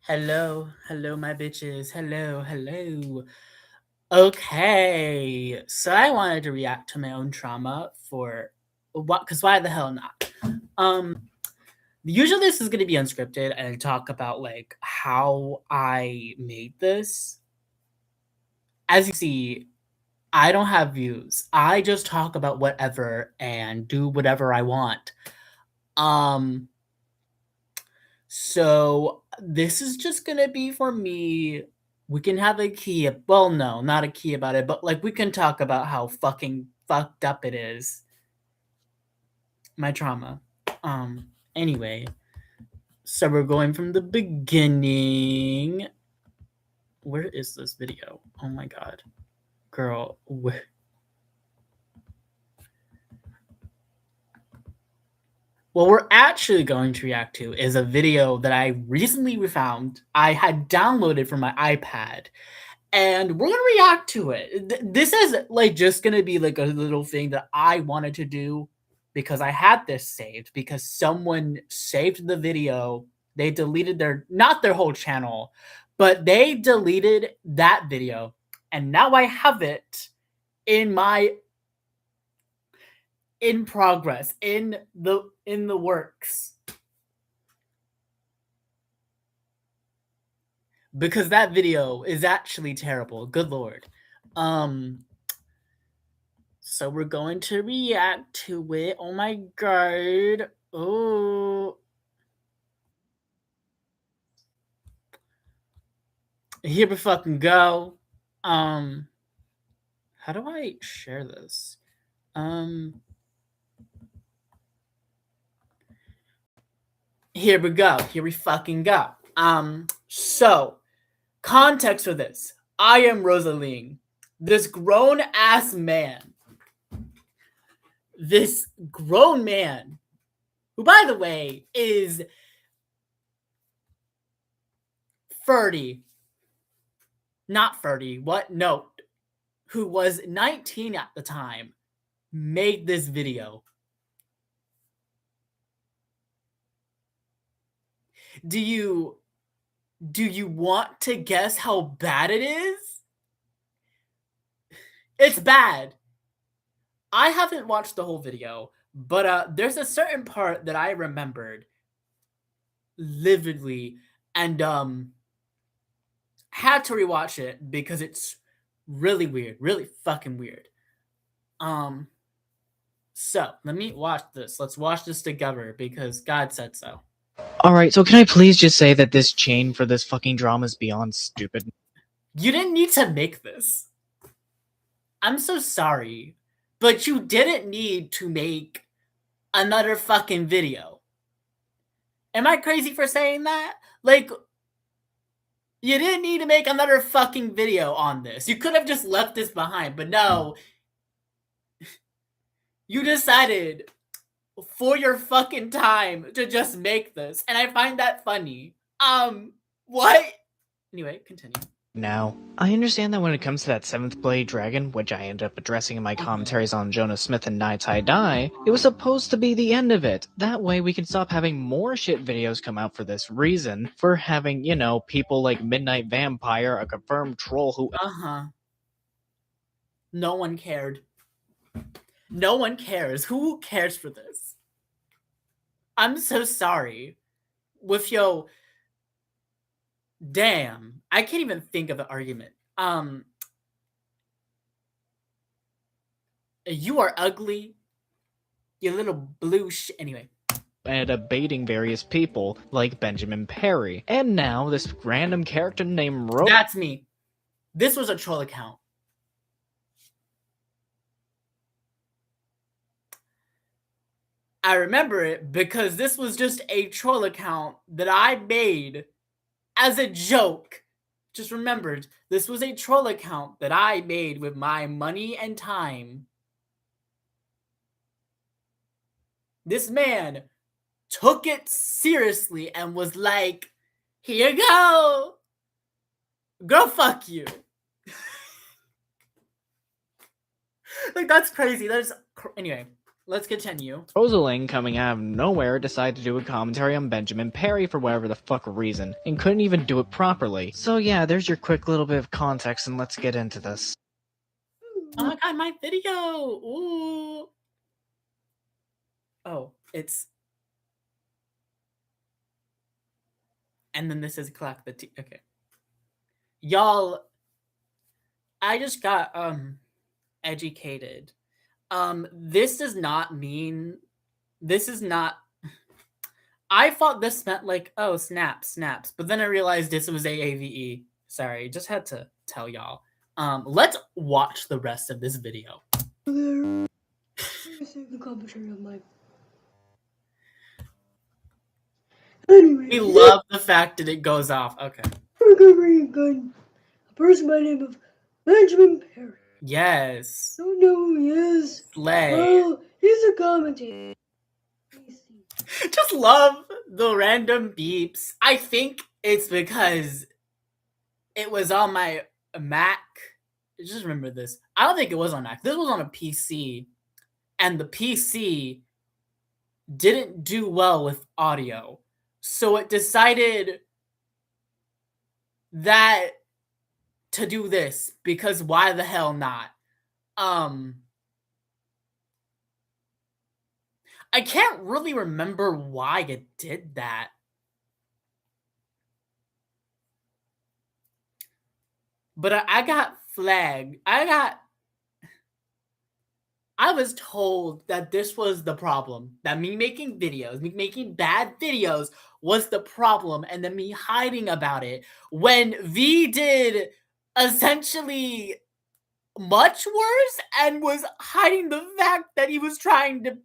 Hello, hello, my bitches. Hello, hello. Okay, so I wanted to react to my own trauma for what? Because why the hell not? Usually this is gonna be unscripted and talk about like how I made this. As you see, I don't have views. I just talk about whatever and do whatever I want. Um, so this is just gonna be for me. We can have a key. Well, no, not a key about it, but like we can talk about how fucking fucked up it is. My trauma. Anyway, so we're going from the beginning. Where is this video? Oh my god, girl. Where? What we're actually going to react to is a video that I recently found. I had downloaded from my iPad, and we're gonna react to it. This is like just gonna be like a little thing that I wanted to do because I had this saved because someone saved the video. They deleted not their whole channel, but they deleted that video, and now I have it in my in progress in the works because that video is actually terrible. Good lord. So we're going to react to it. Oh my god. Oh. Here we fucking go. How do I share this? Here we go. Here we fucking go. So context for this. I am Rosaline. This grown ass man. This grown man, who by the way is 30. Not 30. What? No. Who was 19 at the time, made this video. Do you want to guess how bad it is? It's bad. I haven't watched the whole video, but there's a certain part that I remembered vividly and had to rewatch it because it's really weird, really fucking weird. So let me watch this. Let's watch this together because God said so. Alright, so can I please just say that this chain for this fucking drama is beyond stupid? You didn't need to make this. I'm so sorry, but you didn't need to make another fucking video. Am I crazy for saying that? Like, you didn't need to make another fucking video on this. You could have just left this behind, but no. You decided for your fucking time to just make this, and I find that funny. What? Anyway, continue. Now, I understand that when it comes to that 7th Blade Dragon, which I ended up addressing in my commentaries on Jonah Smith and Night Tie Dye, it was supposed to be the end of it. That way we can stop having more shit videos come out for this reason, for having, you know, people like Midnight Vampire, a confirmed troll who— No one cared. No one cares. Who cares for this? I'm so sorry. With yo, damn, I can't even think of an argument. You are ugly. You little blue anyway. ended up baiting various people, like Benjamin Perry. And now, this random character named That's me. This was a troll account. I remember it because this was just a troll account that I made as a joke. Just remembered, this was a troll account that I made with my money and time. This man took it seriously and was like, here you go. Go fuck you. Like, that's crazy. Anyway. let's continue. Rosaling, coming out of nowhere, decided to do a commentary on Benjamin Perry for whatever the fuck reason, and couldn't even do it properly. So yeah, there's your quick little bit of context, and let's get into this. Oh my god, my video! Ooh. Oh, it's... And then this is Clack the T. Okay. Y'all, I just got, educated. This does not mean... This is not... I thought this meant like, oh, snaps. But then I realized this was AAVE. Sorry, just had to tell y'all. Let's watch the rest of this video. Anyway, We love the fact that it goes off. Okay. Recovery gun. A person by the name of Benjamin Perry. Yes. Don't know who he is. Slay. Well, he's a commentator. Just love the random beeps. I think it's because it was on my Mac. Just remember this. I don't think it was on Mac. This was on a PC. And the PC didn't do well with audio. So it decided that to do this, because why the hell not? I can't really remember why it did that. But I got flagged. I was told that this was the problem. That me making videos, me making bad videos was the problem, and then me hiding about it when V did essentially much worse and was hiding the fact that he was trying to...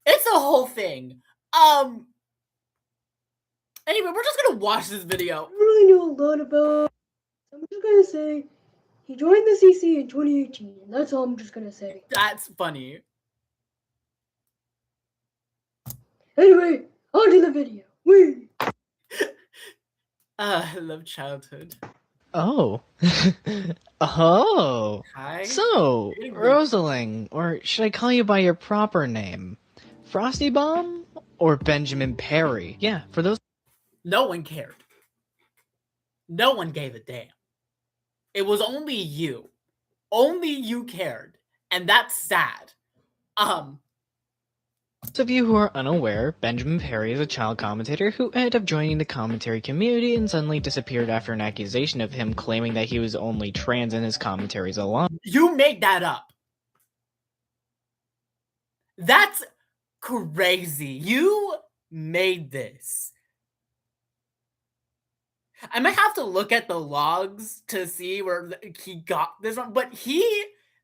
It's a whole thing. Anyway, we're just gonna watch this video. I really know a lot about... I'm just gonna say he joined the CC in 2018, and that's all I'm just gonna say. That's funny. Anyway, on to the video. Wee! I love childhood. Oh. Oh. Hi. So, Pretty good. Rosaling, or should I call you by your proper name? Frosty Bomb or Benjamin Perry? Yeah, for those... No one cared. No one gave a damn. It was only you. Only you cared. And that's sad. Those of you who are unaware, Benjamin Perry is a child commentator who ended up joining the commentary community and suddenly disappeared after an accusation of him claiming that he was only trans in his commentaries alone. You made that up. That's crazy. You made this. I might have to look at the logs to see where he got this one, but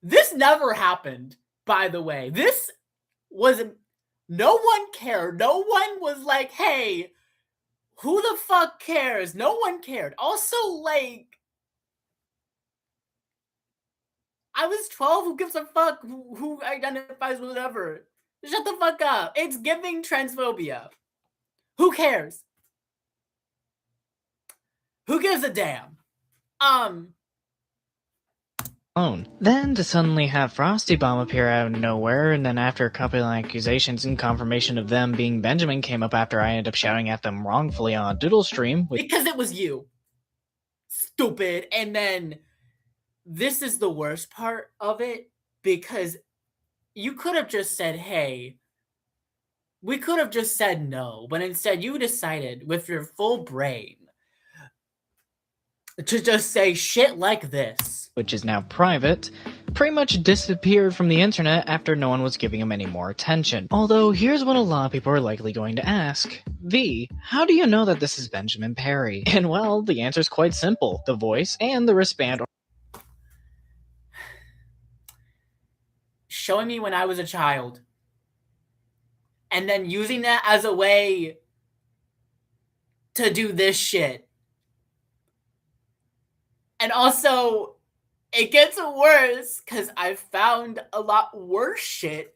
this never happened, by the way. This was... No one cared. No one was like, hey, who the fuck cares? No one cared. Also, like, I was 12. Who gives a fuck who identifies with whatever? Shut the fuck up. It's giving transphobia. Who cares? Who gives a damn? Then to suddenly have Frosty Bomb appear out of nowhere, and then after a couple of accusations and confirmation of them being Benjamin came up after I ended up shouting at them wrongfully on a doodle stream. Because it was you. Stupid. And then this is the worst part of it, because you could have just said, hey, we could have just said no, but instead you decided with your full brain to just say shit like this. Which is now private, pretty much disappeared from the internet after no one was giving him any more attention. Although, here's what a lot of people are likely going to ask. V, how do you know that this is Benjamin Perry? And well, the answer's quite simple. The voice and the wristband. Showing me when I was a child. And then using that as a way to do this shit. And also... It gets worse because I found a lot worse shit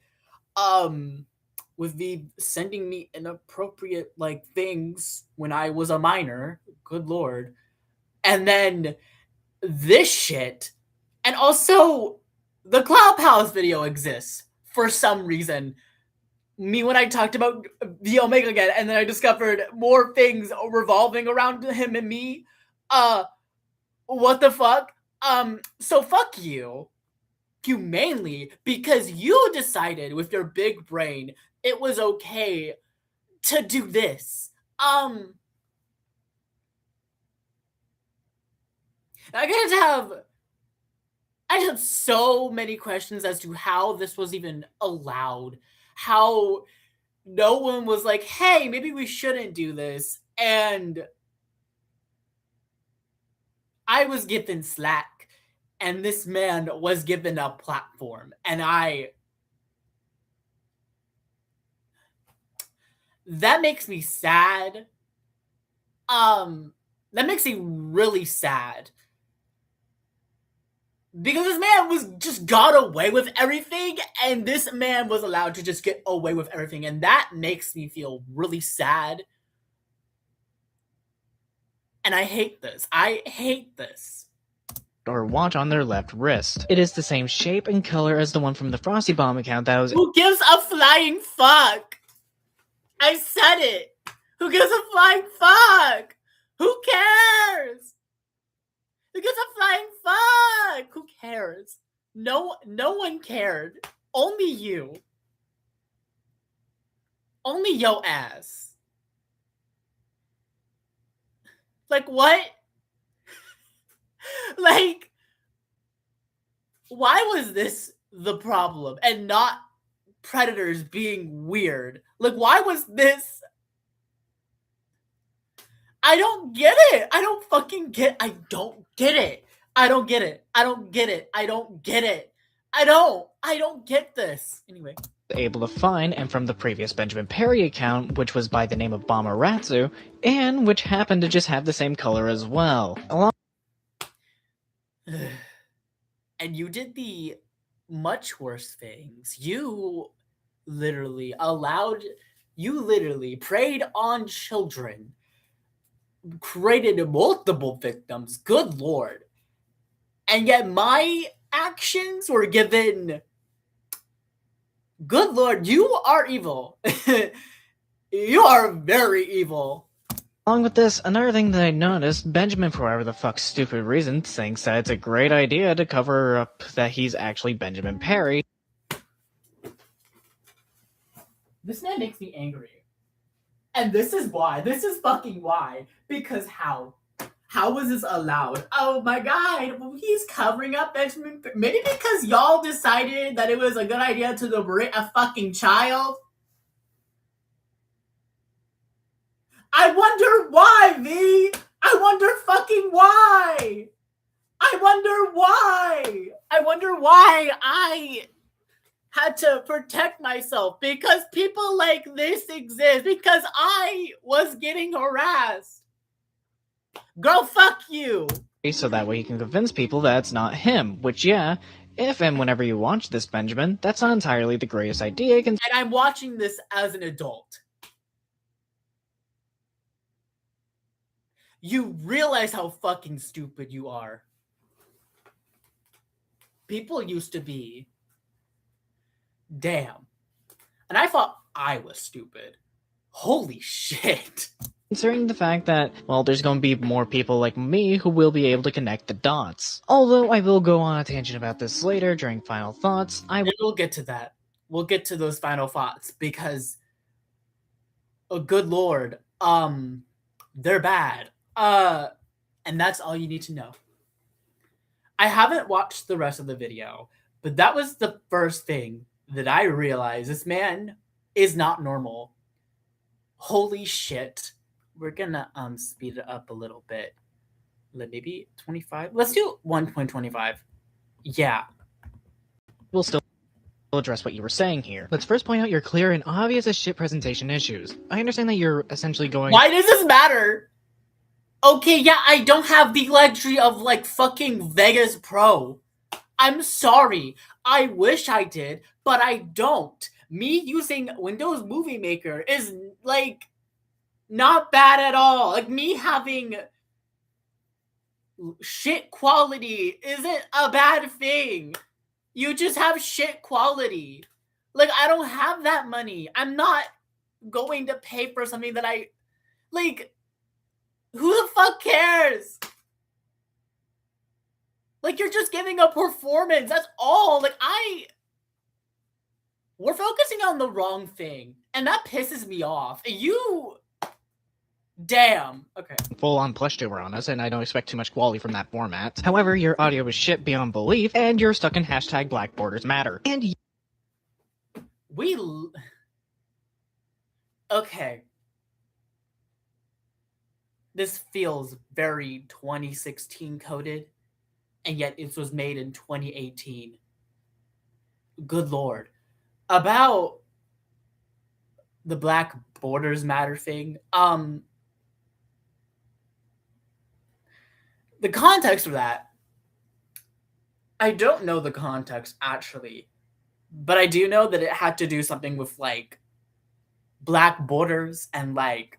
with the sending me inappropriate like things when I was a minor. Good lord. And then this shit. And also the Clubhouse video exists. for some reason, me when I talked about the Omega again, and then I discovered more things revolving around him and me. What the fuck? So fuck you. Humanely, because you decided with your big brain it was okay to do this. I just have so many questions as to how this was even allowed. How no one was like, hey, maybe we shouldn't do this. And I was given slack, and this man was given a platform. And that makes me sad. That makes me really sad. Because this man was just got away with everything, and this man was allowed to just get away with everything, and that makes me feel really sad. And I hate this. I hate this. Or watch on their left wrist. It is the same shape and color as the one from the Frosty Bomb account that was— Who gives a flying fuck? I said it. Who gives a flying fuck? Who cares? Who gives a flying fuck? Who cares? No one cared. Only you. Only yo ass. Like, what? Like, why was this the problem and not predators being weird? Like, why was this? I don't get it. I don't fucking get. I don't get it. I don't get it. I don't get it. I don't get it. I don't get this. Anyway. able to find, and from the previous Benjamin Perry account, which was by the name of Bomaratsu, and which happened to just have the same color as well. And you did the much worse things. You literally preyed on children, created multiple victims, good lord. And yet my actions were given, good lord, you are evil. You are very evil. Along with this, another thing that I noticed, Benjamin, for whatever the fuck stupid reason, thinks that it's a great idea to cover up that he's actually Benjamin Perry. This man makes me angry. And this is why. This is fucking why. Because how? How was this allowed? Oh my god, he's covering up Benjamin. Maybe because y'all decided that it was a good idea to liberate a fucking child? I wonder why, V! I wonder fucking why! I wonder why! I wonder why I had to protect myself, because people like this exist, because I was getting harassed. Girl, fuck you! So that way he can convince people that it's not him, which, yeah, if and whenever you watch this, Benjamin, that's not entirely the greatest idea. And I'm watching this as an adult. You realize how fucking stupid you are. People used to be. Damn. And I thought I was stupid. Holy shit. Considering the fact that, well, there's going to be more people like me who will be able to connect the dots. Although I will go on a tangent about this later during Final Thoughts. We'll get to that. We'll get to those final thoughts because, oh good lord, they're bad. And that's all you need to know. I haven't watched the rest of the video, but that was the first thing that I realized. This man is not normal. Holy shit. We're gonna speed it up a little bit. Maybe 25. Let's do 1.25. Yeah. We'll still address what you were saying here. Let's first point out your clear and obvious as shit presentation issues. I understand that you're essentially going— Why does this matter? Okay, yeah, I don't have the luxury of, like, fucking Vegas Pro. I'm sorry. I wish I did, but I don't. Me using Windows Movie Maker is, like, not bad at all. Like, me having shit quality isn't a bad thing. You just have shit quality. Like, I don't have that money. I'm not going to pay for something that I like. Who the fuck cares? Like, you're just giving a performance. That's all. Like, we're focusing on the wrong thing, and that pisses me off. Damn. Okay. Full-on plush tour on us, and I don't expect too much quality from that format. However, your audio is shit beyond belief, and you're stuck in hashtag Black Borders Matter. And okay. This feels very 2016 coded, and yet it was made in 2018. Good Lord. About the Black Borders Matter thing, the context of that, I don't know the context actually, but I do know that it had to do something with like black borders and like,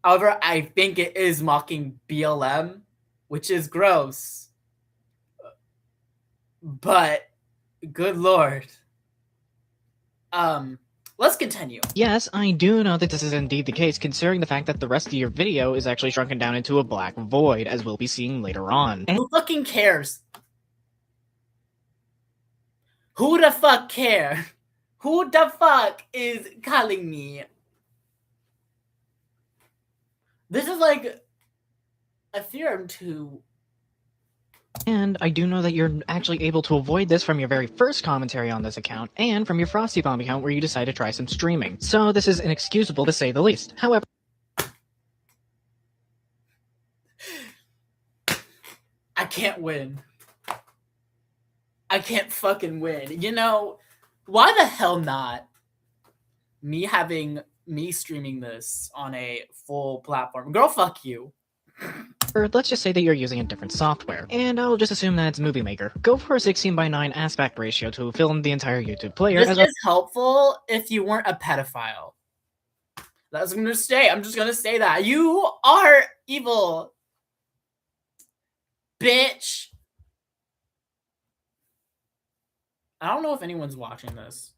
however, I think it is mocking BLM, which is gross, but good Lord. Let's continue. yes, I do know that this is indeed the case, considering the fact that the rest of your video is actually shrunken down into a black void, as we'll be seeing later on. And Who fucking cares? Who the fuck care? Who the fuck is calling me? This is like a theorem to... And I do know that you're actually able to avoid this from your very first commentary on this account, and from your Frosty Bomb account where you decide to try some streaming. So this is inexcusable to say the least. However, I can't win. I can't fucking win. You know, why the hell not? Me streaming this on a full platform. Girl, fuck you. or let's just say that you're using a different software, and I'll just assume that it's Movie Maker. Go for a 16:9 aspect ratio to film the entire YouTube player. This is helpful if you weren't a pedophile. That's what I'm gonna say. I'm just gonna say that. You are evil. Bitch. I don't know if anyone's watching this.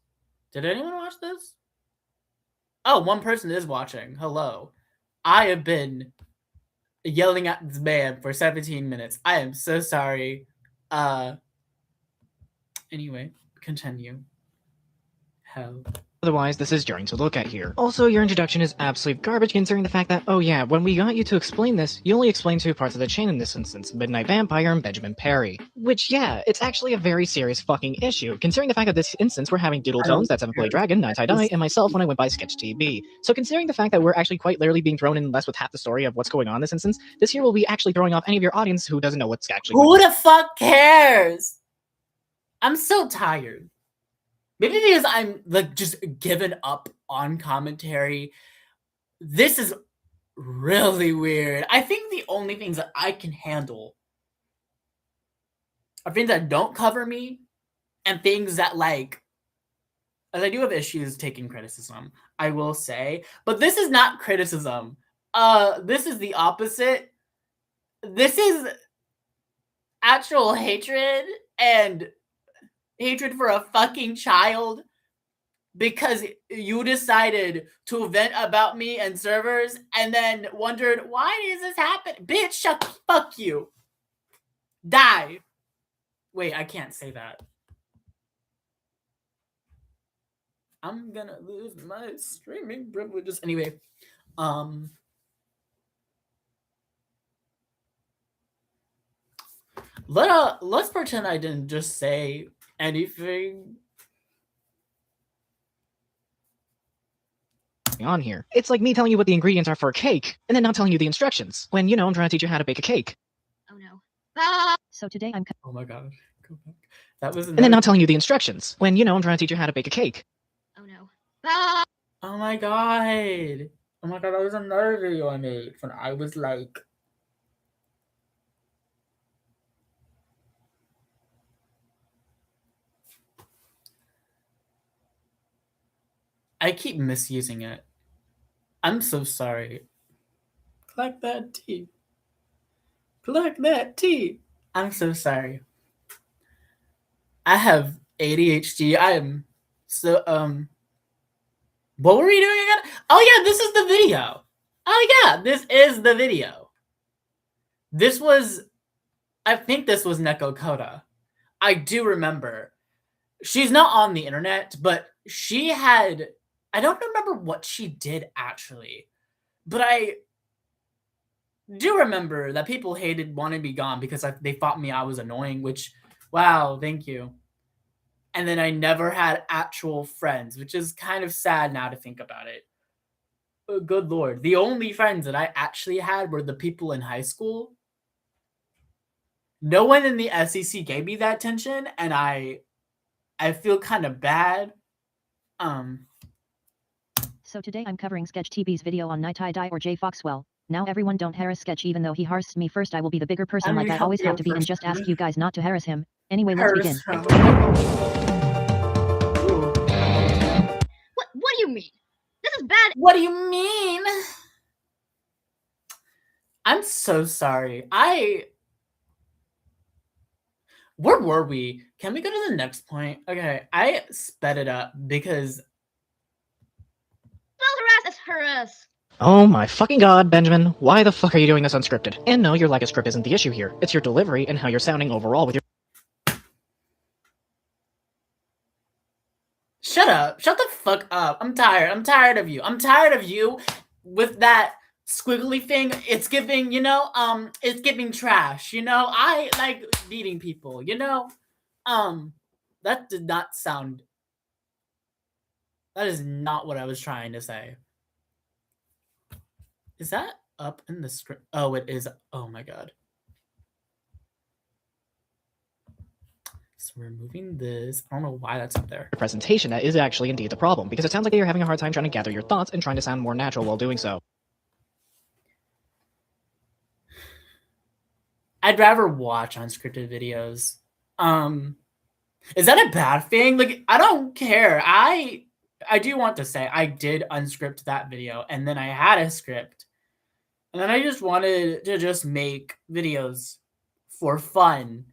Did anyone watch this? Oh, one person is watching. Hello. I have been yelling at this man for 17 minutes. I am so sorry. Anyway, continue. Hell. Otherwise, this is jarring to look at here. Also, your introduction is absolute garbage considering the fact that, oh yeah, when we got you to explain this, you only explained two parts of the chain in this instance, Midnight Vampire and Benjamin Perry. Which, yeah, it's actually a very serious fucking issue, considering the fact that this instance we're having Doodle Tones, that 7th Dragon, Night Die, and myself when I went by Sketch TB. So considering the fact that we're actually quite literally being thrown in less with half the story of what's going on in this instance, this here will be actually throwing off any of your audience who doesn't know what's actually Who the fuck cares? I'm so tired. Maybe because I'm like just given up on commentary. This is really weird. I think the only things that I can handle are things that don't cover me and things that like, as I do have issues taking criticism, I will say, but this is not criticism. This is the opposite. This is actual hatred and hatred for a fucking child because you decided to vent about me and servers and then wondered, why does this happen? Bitch, fuck you. Die. Wait, I can't say that. I'm gonna lose my streaming privileges. Anyway, let's pretend I didn't just say anything on here. It's like me telling you what the ingredients are for a cake, and then not telling you the instructions, when, you know, I'm trying to teach you how to bake a cake. Oh no. So today I'm... Oh my god. Go back. That was And then not telling you the instructions, when, you know, I'm trying to teach you how to bake a cake. Oh no. Oh my god. Oh my god, that was another video I made when I was like... I keep misusing it. I'm so sorry. Collect that tea. Collect that tea. I'm so sorry. I have ADHD. I am So, what were we doing again? Oh yeah, this is the video. Oh yeah, this is the video. This was, I think this was Neko Koda. I do remember. She's not on the internet, but she had, I don't remember what she did actually, but I do remember that people wanted me gone because they thought me I was annoying, which, wow, thank you. And then I never had actual friends, which is kind of sad now to think about it. Oh, good lord. The only friends that I actually had were the people in high school. No one in the SEC gave me that attention, and I feel kind of bad. So today I'm covering Sketch TV's video on Night Dye or Jay Foxwell. Now everyone don't harass Sketch even though he harassed me first. I will be the bigger person like I always have to be and just ask you guys not to harass him. Anyway, let's begin. What do you mean? This is bad. What do you mean? I'm so sorry. Where were we? Can we go to the next point? Okay, I sped it up because... Spell harass as harass. Oh my fucking god, Benjamin, why the fuck are you doing this unscripted? And no, your lack of script isn't the issue here. It's your delivery and how you're sounding overall with your— Shut up. Shut the fuck up. I'm tired. I'm tired of you. I'm tired of you with that squiggly thing. It's giving, it's giving trash, I like beating people, that did not sound... That is not what I was trying to say. Is that up in the script? Oh, it is. Oh my god. So we're moving this. I don't know why that's up there. presentation that is actually indeed the problem, because it sounds like you're having a hard time trying to gather your thoughts and trying to sound more natural while doing so. I'd rather watch unscripted videos. Is that a bad thing? Like, I don't care. I do want to say I did unscript that video, and then I had a script, and then I just wanted to just make videos for fun.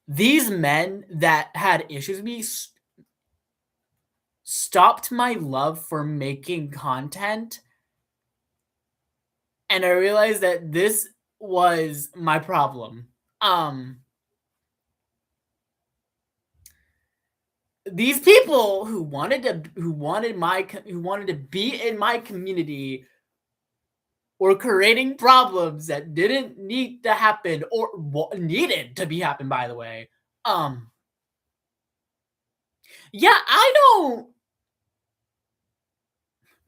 These men that had issues with me stopped my love for making content, and I realized that this was my problem. These people who wanted to be in my community were creating problems that didn't need to happen or needed to be happen, by the way. Yeah, I don't...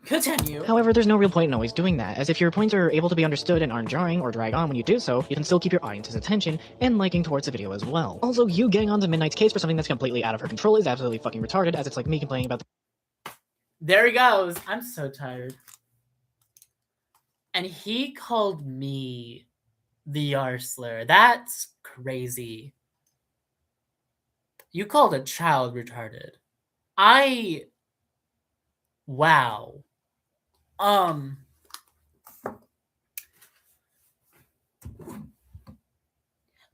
Continue. However, there's no real point in always doing that, as if your points are able to be understood and aren't jarring or drag on when you do so, you can still keep your audience's attention and liking towards the video as well. Also, you getting onto Midnight's case for something that's completely out of her control is absolutely fucking retarded, as it's like me complaining about There he goes. I'm so tired. And he called me the Arsler. That's crazy. You called a child retarded. Wow.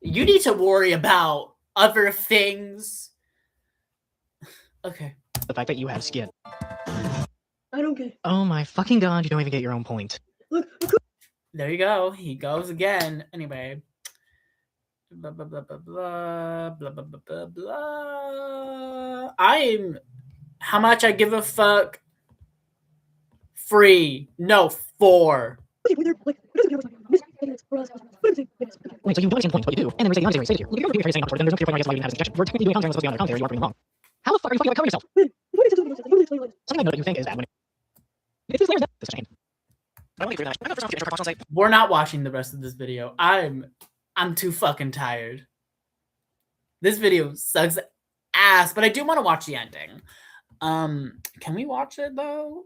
You need to worry about other things. Okay. the fact that you have skin. I don't get. Oh my fucking god, you don't even get your own point. Look. There you go. He goes again. Anyway. Blah, blah, blah, blah, blah, blah, blah, blah, blah, blah. How much I give a fuck? Free. No, 4. Wait, so you don't understand the point, what you do, and then we say the honest say it here. Look, you're saying not toward, then there's no clear point, I guess, why you didn't have a suggestion. We're technically doing commentary, supposed to be on their commentary, you are bringing along. How the fuck are you fucking about covering yourself? Something I know that you think is bad when it's this layers down. This is a shame. I don't want to get through that. I'm not first off, say, We're not watching the rest of this video. I'm too fucking tired. This video sucks ass, but I do want to watch the ending. Can we watch it though?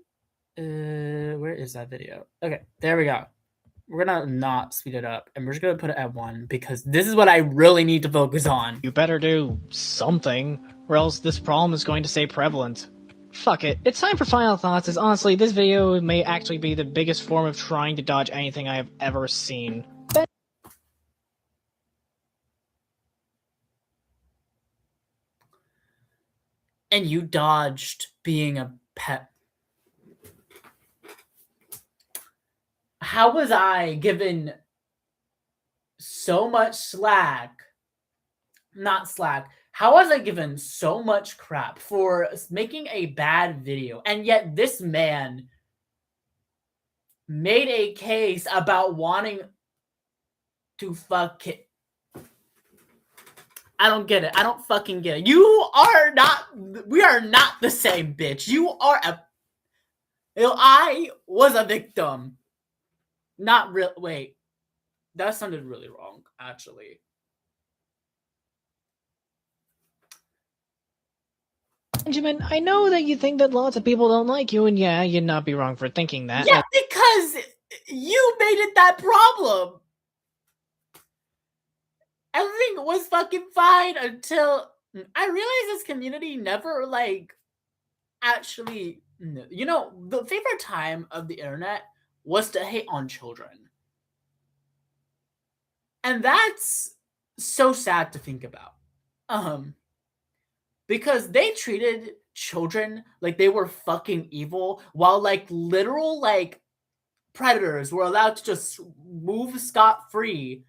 Where is that video? Okay, there we go. We're gonna not speed it up, and we're just gonna put it at 1 because this is what I really need to focus on. you better do something, or else this problem is going to stay prevalent. Fuck it. It's time for final thoughts, as honestly, this video may actually be the biggest form of trying to dodge anything I have ever seen. and you dodged being a pet. How was I given so much slack? Not slack. How was I given so much crap for making a bad video? And yet this man made a case about wanting to fuck it. I don't get it. I don't fucking get it. We are not the same, bitch. I was a victim. Not real. Wait. That sounded really wrong, actually. Benjamin, I know that you think that lots of people don't like you, and yeah, you'd not be wrong for thinking that. Yeah, because you made it that problem. Everything was fucking fine until I realized this community never, like, actually... You know, the favorite time of the internet was to hate on children. And that's so sad to think about. Because they treated children like they were fucking evil, while, like, literal, like, predators were allowed to just move scot-free.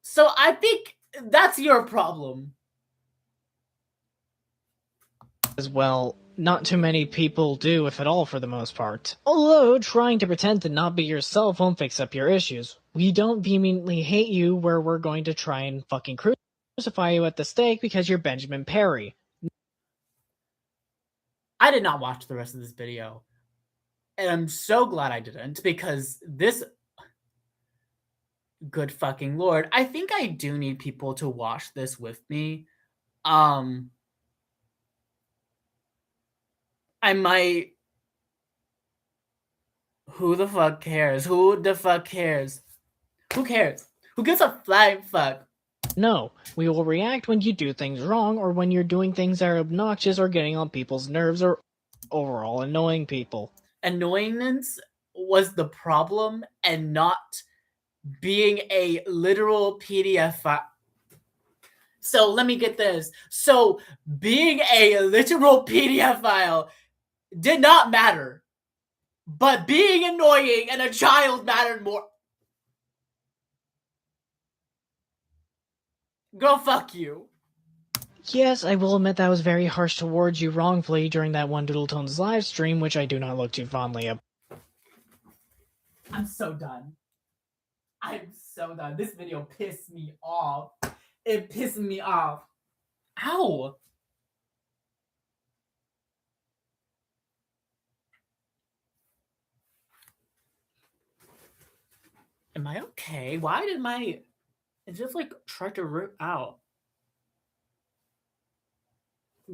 So I think that's your problem. As well, not too many people do, if at all, for the most part. Although, trying to pretend to not be yourself won't fix up your issues. We don't vehemently hate you where we're going to try and fucking crucify you at the stake because you're Benjamin Perry. I did not watch the rest of this video. And I'm so glad I didn't, because this... Good fucking lord. I think I do need people to watch this with me. I might... Who the fuck cares? Who the fuck cares? Who cares? Who gives a flying fuck? No, we will react when you do things wrong, or when you're doing things that are obnoxious or getting on people's nerves, or overall annoying people. Annoyingness was the problem, and not being a literal PDF file. So let me get this. So being a literal PDF file did not matter, but being annoying and a child mattered more. Go fuck you. Yes, I will admit that I was very harsh towards you wrongfully during that one Doodle Tones live stream, which I do not look too fondly of. I'm so done. I'm so done. This video pissed me off. It pissed me off. Ow. Am I okay? Why did my... It just, like, tried to rip out.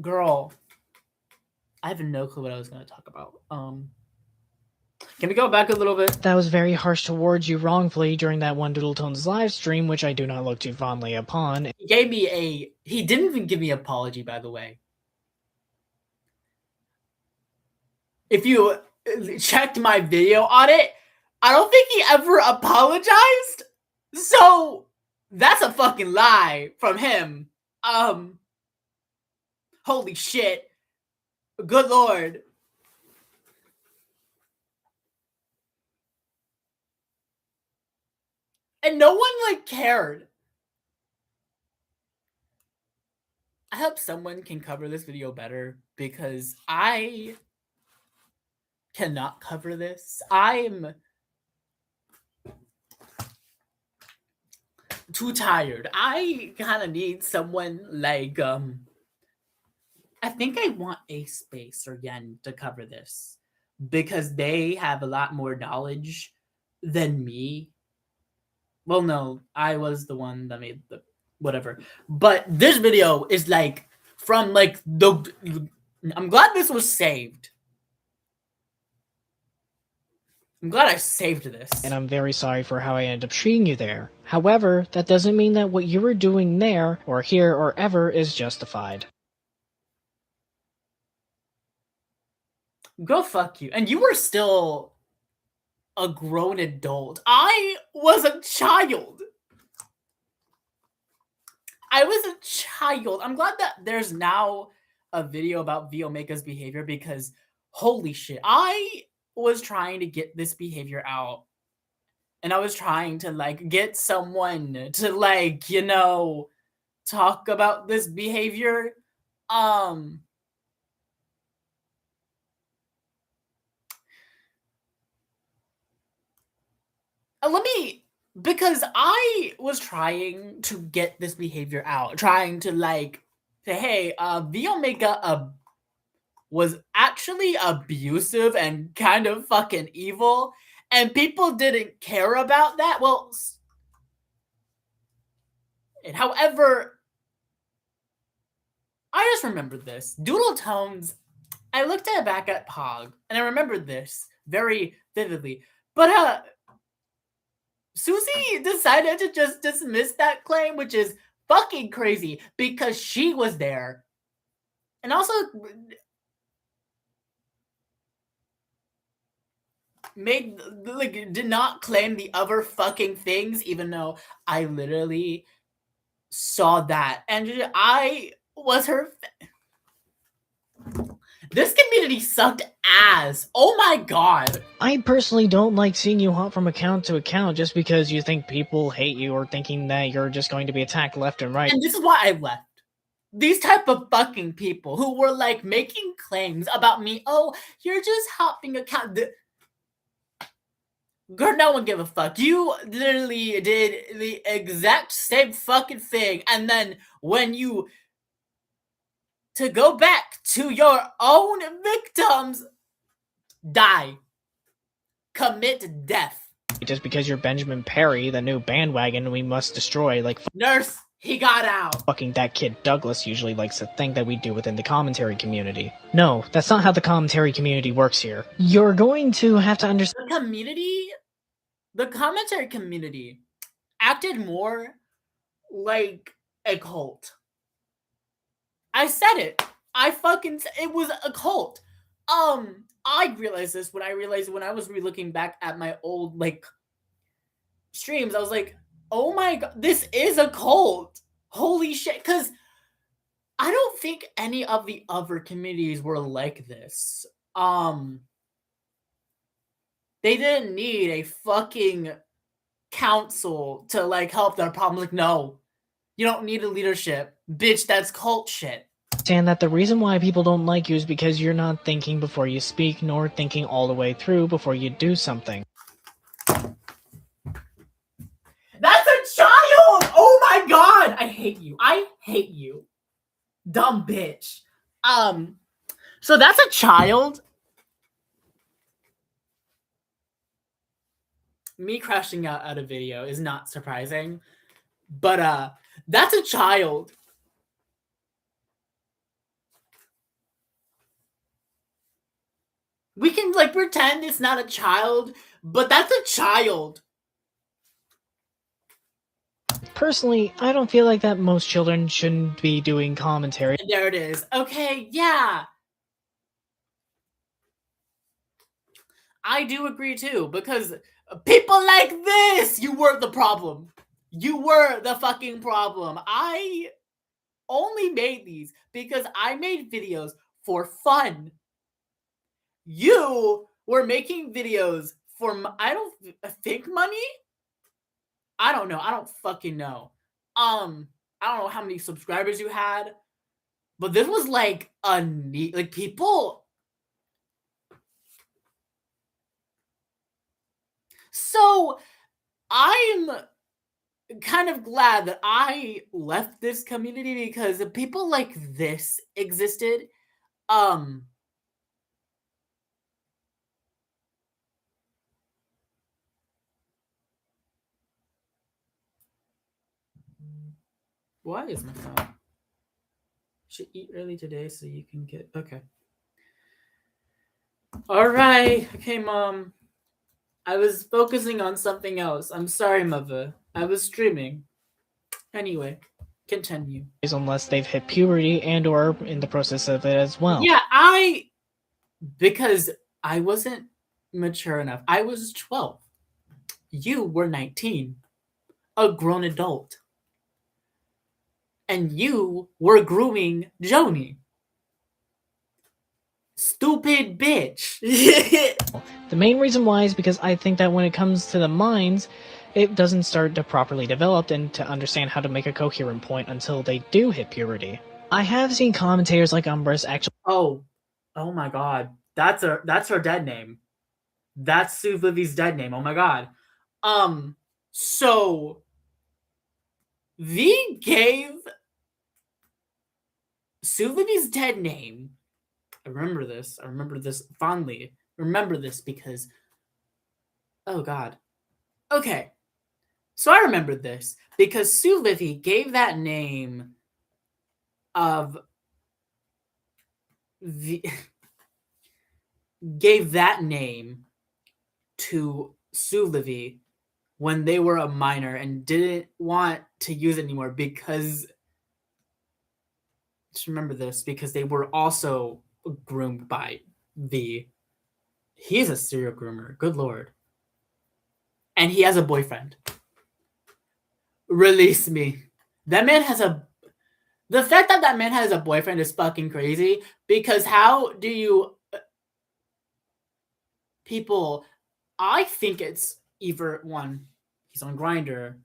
Girl. I have no clue what I was going to talk about. Can we go back a little bit? That was very harsh towards you wrongfully during that one Doodle Tones live stream, which I do not look too fondly upon. He gave me a... He didn't even give me an apology, by the way. If you checked my video on it, I don't think he ever apologized. So, that's a fucking lie from him. Holy shit. Good lord. And no one, like, cared. I hope someone can cover this video better, because I cannot cover this. I'm too tired. I kind of need someone like, I think I want Ace Space or Yen to cover this, because they have a lot more knowledge than me. Well, no, I was the one that made the whatever. But this video is like from like the... I'm glad this was saved. I'm glad I saved this. And I'm very sorry for how I ended up treating you there. However, that doesn't mean that what you were doing there, or here, or ever is justified. Go fuck you. And you were still a grown adult. I was a child. I was a child. I'm glad that there's now a video about V Omega's behavior because holy shit, I was trying to get this behavior out. And I was trying to like get someone to like, talk about this behavior. Because I was trying to get this behavior out, trying to like say, hey, V Omega was actually abusive and kind of fucking evil, and people didn't care about that. Well, however, I just remembered this. Doodle Tones, I looked back at Pog, and I remembered this very vividly. But Susie decided to just dismiss that claim, which is fucking crazy because she was there. And also did not claim the other fucking things, even though I literally saw that. And I was her. This community sucked ass. Oh my god. I personally don't like seeing you hop from account to account just because you think people hate you or thinking that you're just going to be attacked left and right. And this is why I left. These type of fucking people who were like making claims about me. Oh, you're just hopping account. Girl, no one give a fuck. You literally did the exact same fucking thing. And then when you to go back to your own victims, die. Commit death. Just because you're Benjamin Perry, the new bandwagon we must destroy, like Nurse, he got out. Fucking that kid Douglas usually likes to think that we do within the commentary community. No, that's not how the commentary community works here. You're going to have to understand. The commentary community acted more like a cult. I said it. It was a cult. I realized this when I was re-looking back at my old like streams. I was like, oh my god, this is a cult. Holy shit. Because I don't think any of the other communities were like this. They didn't need a fucking council to like help their problem. Like, no, you don't need a leadership. Bitch, that's cult shit. Understand that the reason why people don't like you is because you're not thinking before you speak, nor thinking all the way through before you do something. That's a child! Oh my god! I hate you. I hate you. Dumb bitch. So that's a child. Me crashing out at a video is not surprising. But that's a child. We can like pretend it's not a child, but that's a child. Personally, I don't feel like that most children shouldn't be doing commentary. There it is. Okay, yeah. I do agree too, because people like this, you were the problem. You were the fucking problem. I only made these because I made videos for fun. You were making videos for, I don't think money? I don't know. I don't fucking know. I don't know how many subscribers you had, but this was like a neat, like people. So I'm kind of glad that I left this community because people like this existed. Why is my phone? Should eat early today so you can get okay. All right, okay, Mom. I was focusing on something else. I'm sorry, Mother. I was streaming. Anyway, continue. Unless they've hit puberty and or in the process of it as well. Yeah, because I wasn't mature enough. I was 12. You were 19. A grown adult. And you were grooming Joni. Stupid bitch. The main reason why is because I think that when it comes to the minds, it doesn't start to properly develop and to understand how to make a coherent point until they do hit puberty. I have seen commentators like Umbris actually Oh my god. That's her dead name. That's Sue Vivi's dead name. Oh my god. So V gave Sue Vivi's dead name. I remember this. I remember this fondly. Remember this because, oh god. Okay. So I remembered this because Sue Vivi gave that name of gave that name to Sue Livy when they were a minor and didn't want to use it anymore because, just remember this, because they were also groomed by V. He's a serial groomer, good lord. And he has a boyfriend. Release me. That man has a... The fact that that man has a boyfriend is fucking crazy, because how do you... People... I think it's either one, he's on Grindr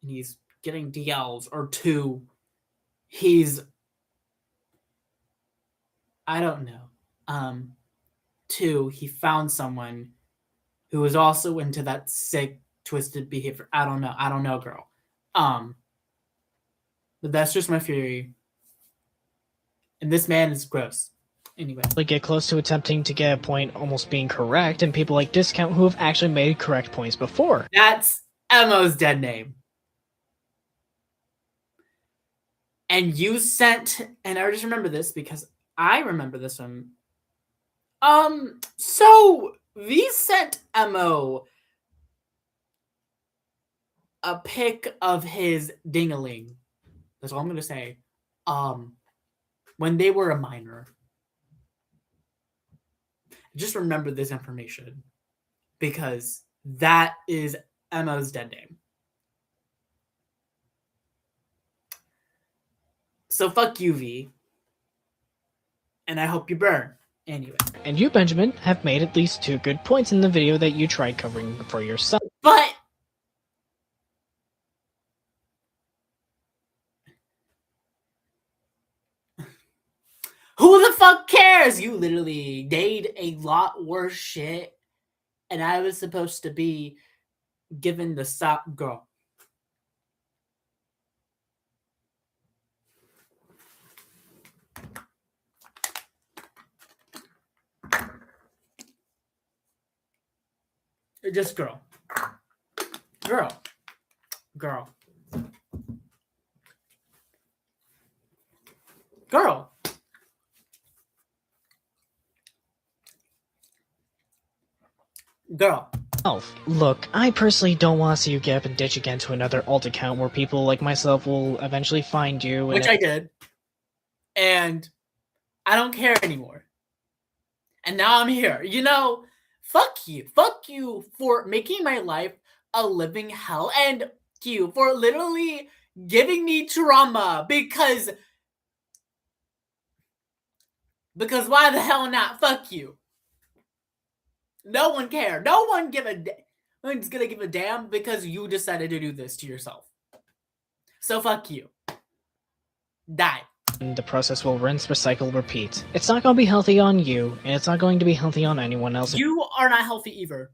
and he's getting DLs, or two, he's... I don't know. Two, he found someone who was also into that sick, twisted behavior. I don't know, girl. But that's just my theory. And this man is gross. Anyway. get close to attempting to get a point almost being correct, and people like Discount who have actually made correct points before. That's Emo's dead name. And you sent, and I just remember this because I remember this one. So we sent Emo a pic of his dingaling. That's all I'm gonna say. When they were a minor. Just remember this information because that is Emo's dead name. So fuck you, V. And I hope you burn. Anyway. And you, Benjamin, have made at least 2 good points in the video that you tried covering for yourself. But who the fuck cares? You literally did a lot worse shit, and I was supposed to be given the stop, girl. Just girl. Girl. Girl. Girl. Girl. Look, I personally don't want to see you get up and ditch again to another alt account where people like myself will eventually find you. Which I did. And I don't care anymore. And now I'm here. You know, fuck you. Fuck you for making my life a living hell. And you for literally giving me trauma because why the hell not? Fuck you. No one cared. No one no one's gonna give a damn because you decided to do this to yourself. So fuck you. Die. The process will rinse, recycle, repeat. It's not going to be healthy on you, and it's not going to be healthy on anyone else. You are not healthy either.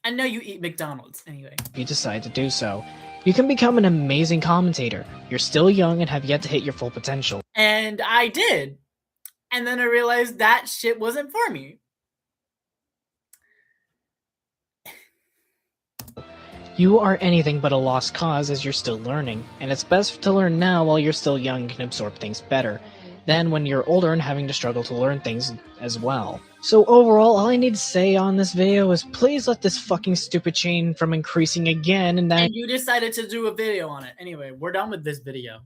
I know you eat McDonald's anyway. If you decide to do so, you can become an amazing commentator. You're still young and have yet to hit your full potential. And I did. And then I realized that shit wasn't for me. You are anything but a lost cause as you're still learning, and it's best to learn now while you're still young and can absorb things better, than when you're older and having to struggle to learn things as well. So overall, all I need to say on this video is please let this fucking stupid chain from increasing again, and And you decided to do a video on it. Anyway, we're done with this video.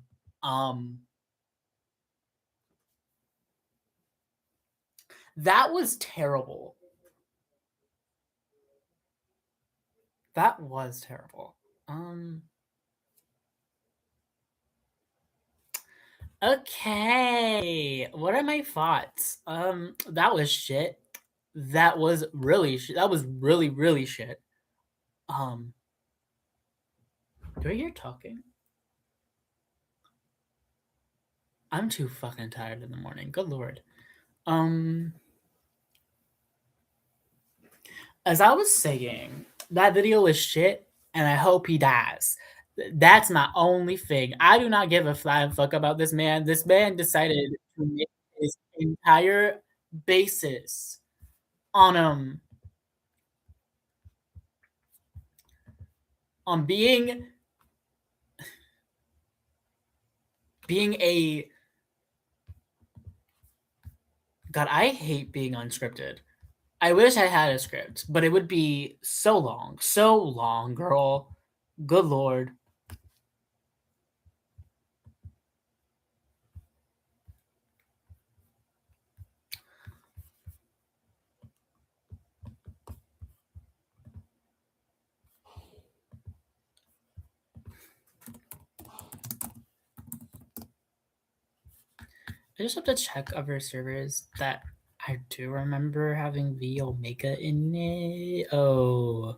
That was terrible. That was terrible. Okay, what are my thoughts? That was shit. That was really shit. That was really, really shit. Do I hear talking? I'm too fucking tired in the morning. Good lord. As I was saying, that video is shit, and I hope he dies. That's my only thing. I do not give a flying fuck about this man. This man decided to make his entire basis on on being a God. I hate being unscripted. I wish I had a script, but it would be so long, girl. Good lord. I just have to check other servers that I do remember having V Omega in it. Oh.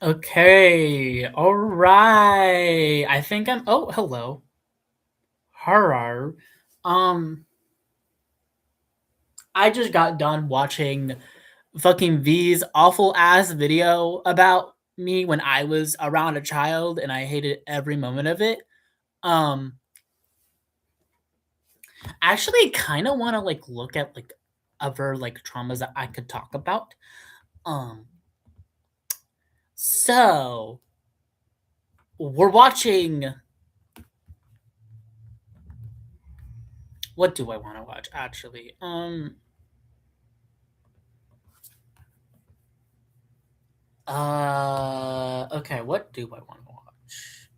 Okay. All right. I think I'm. Oh, hello. Harar. I just got done watching fucking V's awful ass video about me when I was around a child, and I hated every moment of it. I actually kind of want to like look at like other like traumas that I could talk about. So we're watching. What do I want to watch actually? Okay, what do I want to watch?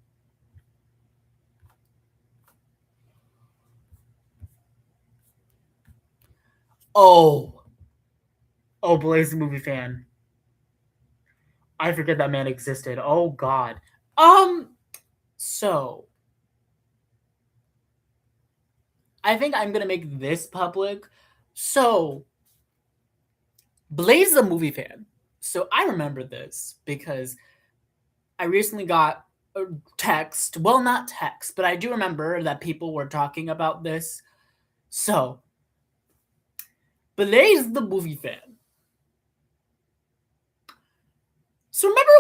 Oh, Blaze the movie fan. I forget that man existed. Oh God. So I think I'm gonna make this public. So Blaze the movie fan. So I remember this because I recently got a text. Well, not text, but I do remember that people were talking about this. So Blaze the movie fan. So remember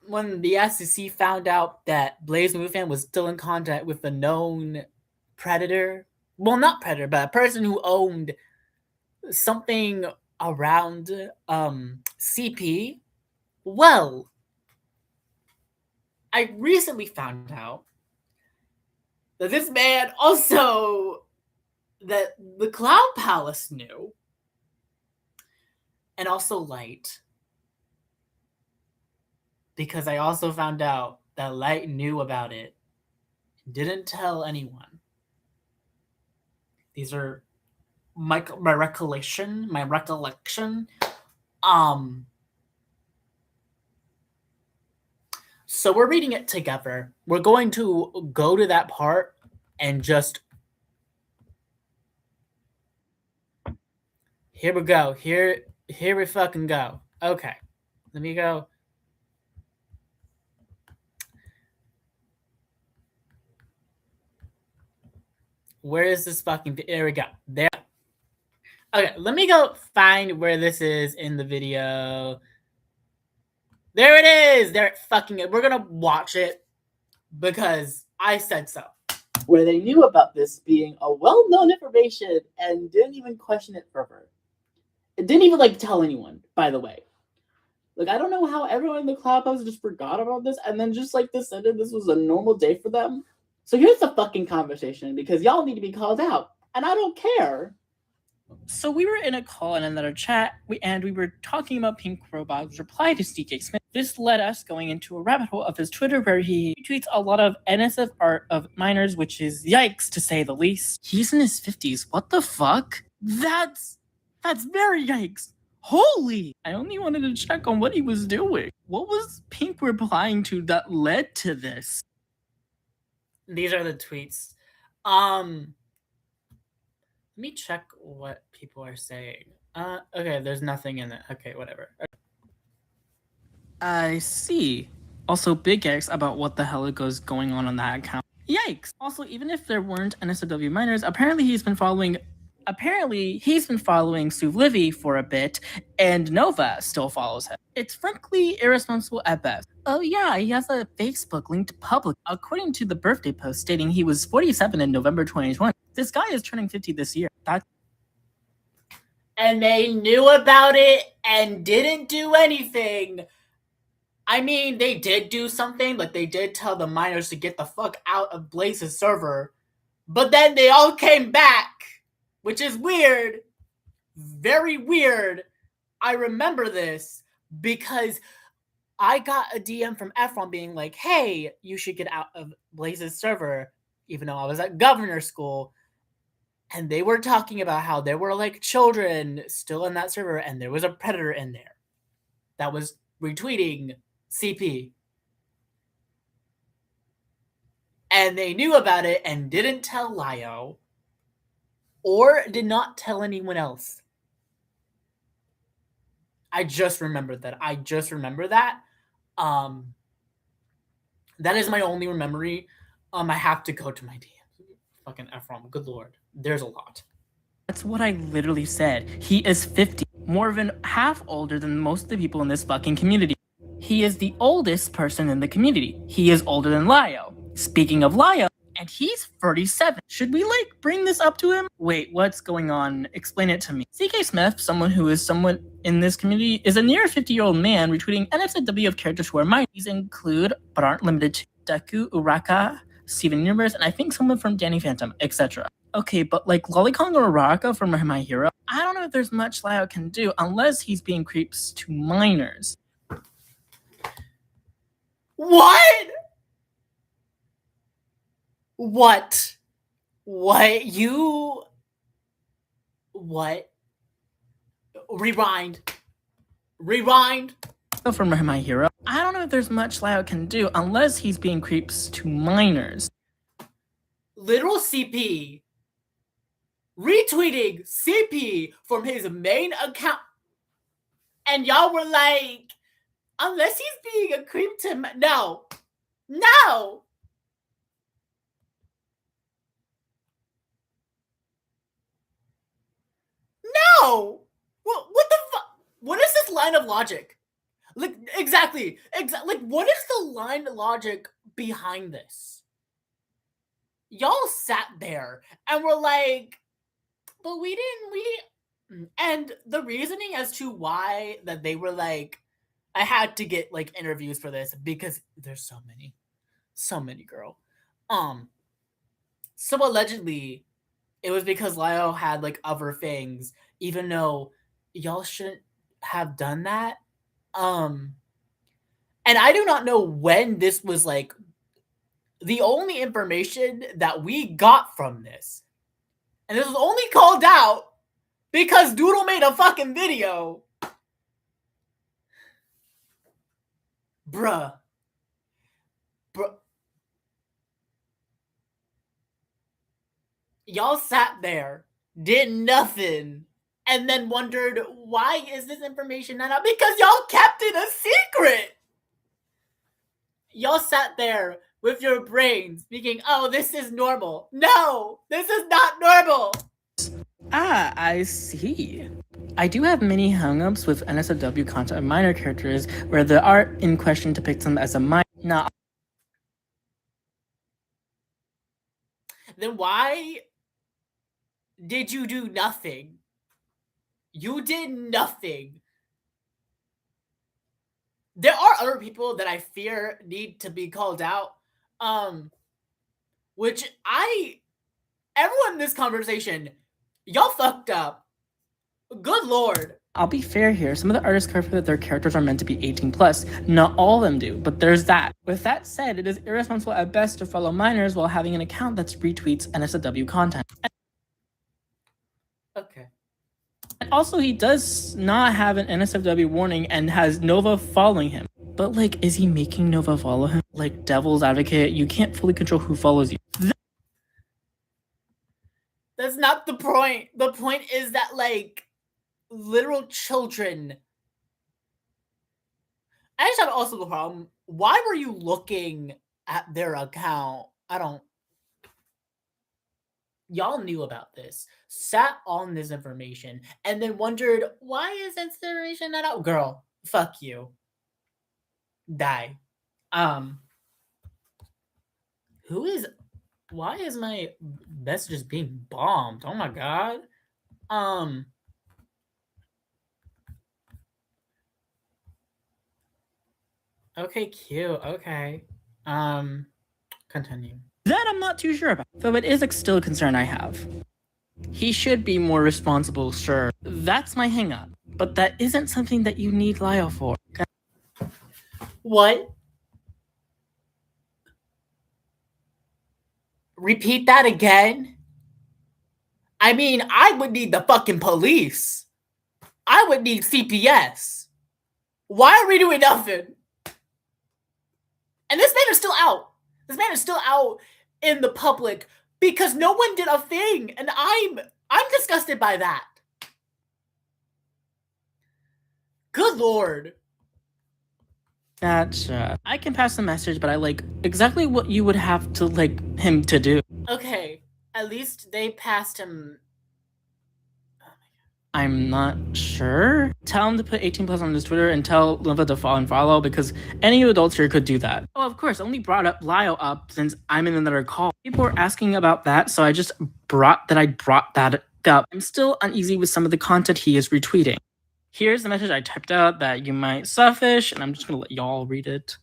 when the SEC found out that Blaze the movie fan was still in contact with the known predator? Well, not predator, but a person who owned something around CP. Well, I recently found out that this man also that the Cloud Palace knew, and also Light, because I also found out that Light knew about it, didn't tell anyone. These are my recollection. So we're reading it together. We're going to go to that part and just. Here we go. Here we fucking go. Okay. Let me go. Where is this fucking. There we go. There. Okay, let me go find where this is in the video. There it is. There it fucking is. We're gonna watch it because I said so. Where they knew about this being a well-known information and didn't even question it further. It didn't even like tell anyone, by the way. Like, I don't know how everyone in the Cloud House just forgot about this and then just like decided this was a normal day for them. So here's the fucking conversation because y'all need to be called out. And I don't care So we were in a call and another chat, and we were talking about Pink Robot's reply to CK Smith. This led us going into a rabbit hole of his Twitter where he tweets a lot of NSF art of minors, which is yikes to say the least. He's in his 50s. What the fuck? That's very yikes. Holy! I only wanted to check on what he was doing. What was Pink replying to that led to this? These are the tweets. Let me check what people are saying. Okay, there's nothing in it. Okay, whatever. I see. Also, big yikes about what the hell is going on that account. Yikes! Also, even if there weren't NSFW minors, apparently he's been following Sue Livy for a bit, and Nova still follows him. It's frankly irresponsible at best. Oh yeah, he has a Facebook linked public, according to the birthday post stating he was 47 in November 2020. This guy is turning 50 this year. And they knew about it and didn't do anything. I mean, they did do something, like they did tell the minors to get the fuck out of Blaze's server, but then they all came back, which is weird. Very weird. I remember this because I got a DM from Efron being like, hey, you should get out of Blaze's server, even though I was at governor school. And they were talking about how there were like children still in that server and there was a predator in there that was retweeting CP. And they knew about it and didn't tell Lio or did not tell anyone else. I just remembered that. That is my only memory. I have to go to my DM. Fucking Efron, good lord. There's a lot. That's what I literally said. He is 50, more than half older than most of the people in this fucking community. He is the oldest person in the community. He is older than Lio. Speaking of Lio, and he's 37. Should we bring this up to him? Wait, what's going on? Explain it to me. CK Smith, someone who is somewhat in this community, is a near 50-year-old man retweeting NSFW of characters who are minors. These include, but aren't limited to, Deku, Uraka, Steven Universe, and I think someone from Danny Phantom, etc. Okay, but Lolicon or Uraka from My Hero, I don't know if there's much Lio can do unless he's being creeps to minors. What? What? Rewind. From My Hero, I don't know if there's much Lio can do unless he's being creeps to minors. Literal CP retweeting CP from his main account, and y'all were like, unless he's being a creep to no. What the fuck? What is this line of logic? Exactly. What is the line of logic behind this? Y'all sat there and were like, but we didn't. And the reasoning as to why that they were like, I had to get interviews for this because there's so many, girl. So allegedly, it was because Lio had other things, even though y'all shouldn't have done that. And I do not know when this was the only information that we got from this. And this was only called out because Doodle made a fucking video. Bruh. Y'all sat there, did nothing, and then wondered, why is this information not out? Because y'all kept it a secret. Y'all sat there with your brains thinking, oh, this is normal. No, this is not normal. Ah, I see. I do have many hang-ups with NSFW content of minor characters where the art in question depicts them as a minor. Now, then why did you do nothing? You did nothing. There are other people that I fear need to be called out. Everyone in this conversation, y'all fucked up. Good lord. I'll be fair here. Some of the artists care that their characters are meant to be 18 plus. Not all of them do, but there's that. With that said, it is irresponsible at best to follow minors while having an account that retweets NSFW content. Okay. And also, he does not have an NSFW warning and has Nova following him. But, like, is he making Nova follow him? Like, devil's advocate, you can't fully control who follows you. That's not the point. The point is that, like, literal children. I just have also the problem. Why were you looking at their account? Y'all knew about this, sat on this information, and then wondered, why is this information not out? Girl, fuck you. Die. Why is my messages being bombed? Oh my god. Okay, cute. Okay. Continue. That I'm not too sure about, though it is still a concern I have. He should be more responsible, sure. That's my hang-up. But that isn't something that you need Lyle for. What? Repeat that again? I mean, I would need the fucking police. I would need CPS. Why are we doing nothing? And this man is still out. This man is still out in the public because no one did a thing, and I'm disgusted by that. Good lord. Gotcha. I can pass the message, but I like exactly what you would have to like him to do. Okay, at least they passed him. I'm not sure. Tell him to put 18 plus on his Twitter and tell Nova to follow because any adults here could do that. Oh, of course, I only brought up Lyle up since I'm in another call. People were asking about that, so I just brought that up. I'm still uneasy with some of the content he is retweeting. Here's the message I typed out that you might suffish, and I'm just gonna let y'all read it.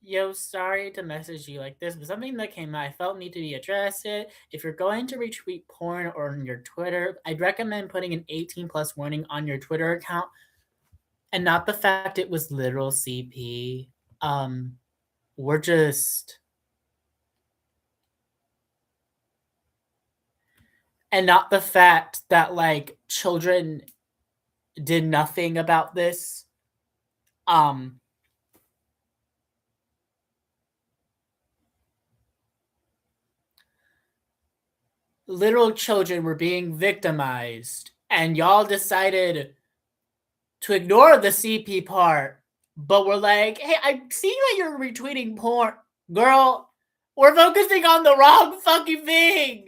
Yo, sorry to message you like this, but something that came out I felt need to be addressed. If you're going to retweet porn or on your Twitter, I'd recommend putting an 18 plus warning on your Twitter account and not the fact it was literal CP. We're just... And not the fact that, like, children did nothing about this. Literal children were being victimized, and y'all decided to ignore the CP part, but we're like, hey, I see that you're retweeting porn. Girl, we're focusing on the wrong fucking thing.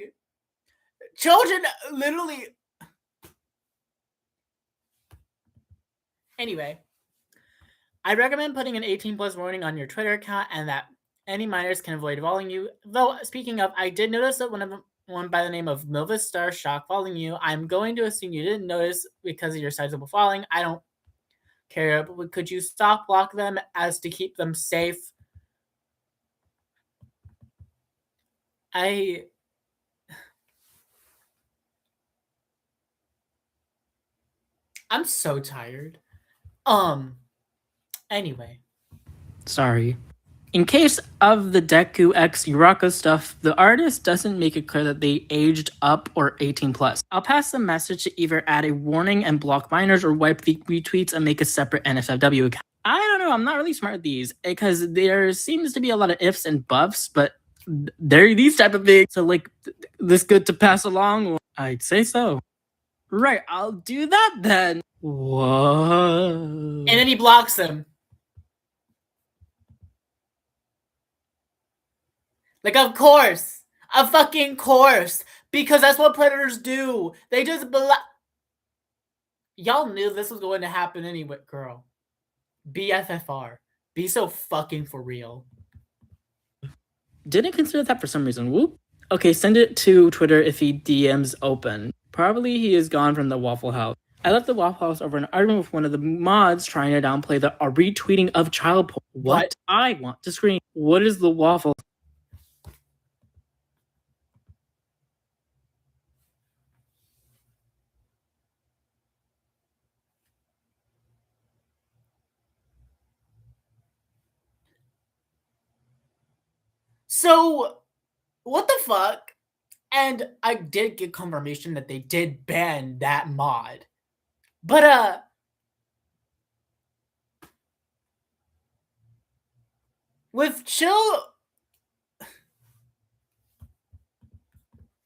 Children literally... Anyway, I recommend putting an 18 plus warning on your Twitter account and that any minors can avoid following you. Though, speaking of, I did notice that one by the name of Nova Star Shock following you. I'm going to assume you didn't notice because of your sizable following. I don't care, but could you stop block them as to keep them safe? I'm so tired. Anyway. Sorry. In case of the Deku X Uraka stuff, the artist doesn't make it clear that they aged up or 18 plus. I'll pass the message to either add a warning and block minors or wipe the retweets and make a separate NSFW account. I don't know, I'm not really smart with these because there seems to be a lot of ifs and buffs, but they're these type of things. So like, this good to pass along? I'd say so. Right, I'll do that then. Whoa. And then he blocks them. Like, of course. A fucking course. Because that's what predators do. They just Y'all knew this was going to happen anyway, girl. BFFR. Be so fucking for real. Didn't consider that for some reason. Whoop. Okay, send it to Twitter if he DMs open. Probably he is gone from the Waffle House. I left the Waffle House over an argument with one of the mods trying to downplay the retweeting of child porn. What? I want to scream. What is the Waffle? So, what the fuck? And I did get confirmation that they did ban that mod. But, with Chill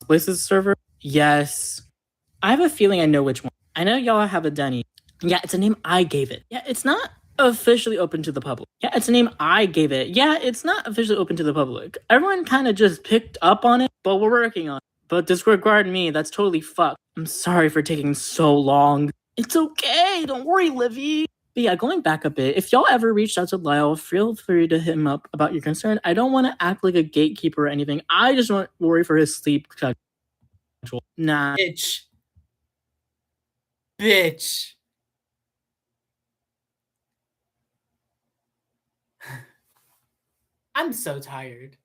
Places server, yes. I have a feeling I know which one. I know y'all have a Denny. Yeah, it's a name I gave it. Yeah, it's not officially open to the public. Yeah, it's a name I gave it. Yeah, it's not officially open to the public. Everyone kind of just picked up on it, but we're working on it. But disregard me, that's totally fucked. I'm sorry for taking so long. It's okay, don't worry, Livy. But yeah, going back a bit, if y'all ever reached out to Lyle, feel free to hit him up about your concern. I don't want to act like a gatekeeper or anything. I just want to worry for his sleep schedule. Nah. Bitch. I'm so tired.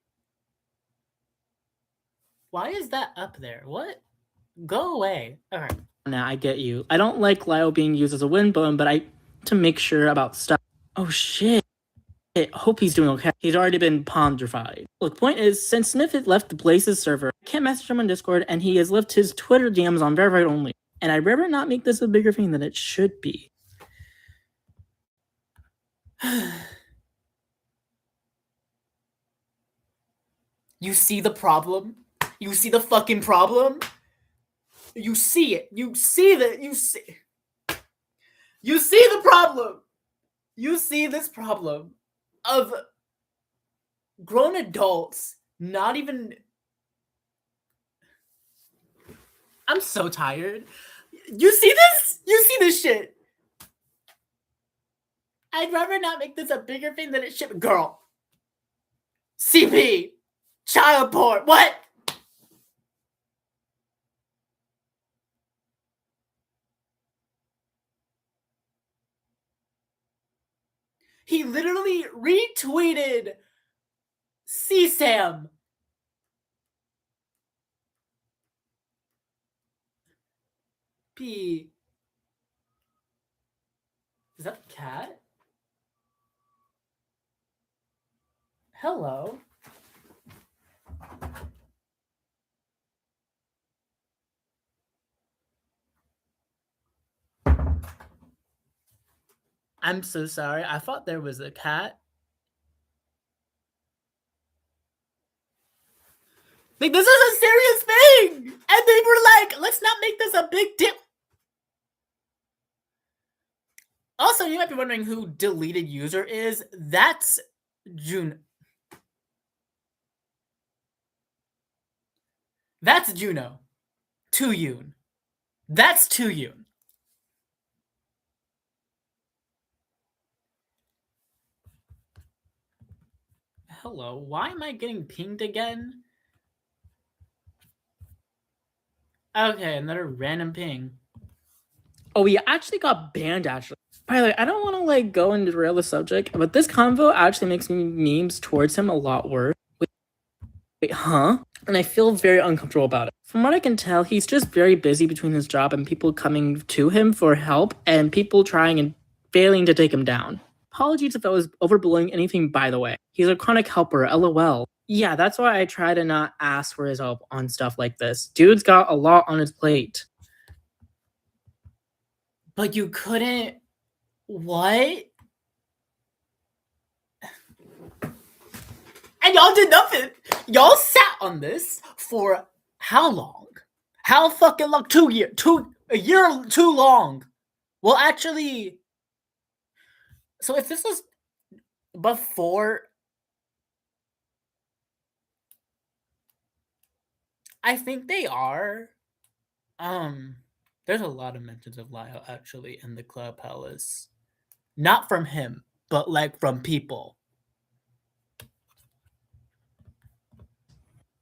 Why is that up there? What? Go away. Alright. Nah, I get you. I don't like Lyle being used as a wind bone, but I to make sure about stuff. Oh shit. I hope he's doing okay. He's already been ponderified. Look, point is, since Sniffit left the Blazes server, I can't message him on Discord, and he has left his Twitter DMs on verified only. And I'd rather not make this a bigger thing than it should be. You see the problem? You see the fucking problem? You see it. You see that. You see the problem. You see this problem of grown adults not even. I'm so tired. You see this? You see this shit? I'd rather not make this a bigger thing than it should. Girl. CP. Child porn. What? He literally retweeted CSAM. P. Is that a cat? Hello. I'm so sorry. I thought there was a cat. Like, this is a serious thing! And they were like, let's not make this a big deal. Also, you might be wondering who deleted user is. That's Juno. That's Juno. Yoon. That's Yoon. Hello, why am I getting pinged again? Okay, another random ping. Oh, we actually got banned, actually. By the way, I don't want to, like, go and derail the subject, but this convo actually makes me memes towards him a lot worse. Wait, huh? And I feel very uncomfortable about it. From what I can tell, he's just very busy between his job and people coming to him for help and people trying and failing to take him down. Apologies if I was overblowing anything, by the way. He's a chronic helper, LOL. Yeah, that's why I try to not ask for his help on stuff like this. Dude's got a lot on his plate. But you couldn't... What? And y'all did nothing. Y'all sat on this for how long? How fucking long? A year too long. Well, actually... So if this was before... I think they are. There's a lot of mentions of Lyle, actually, in the Club Palace. Not from him, but, like, from people.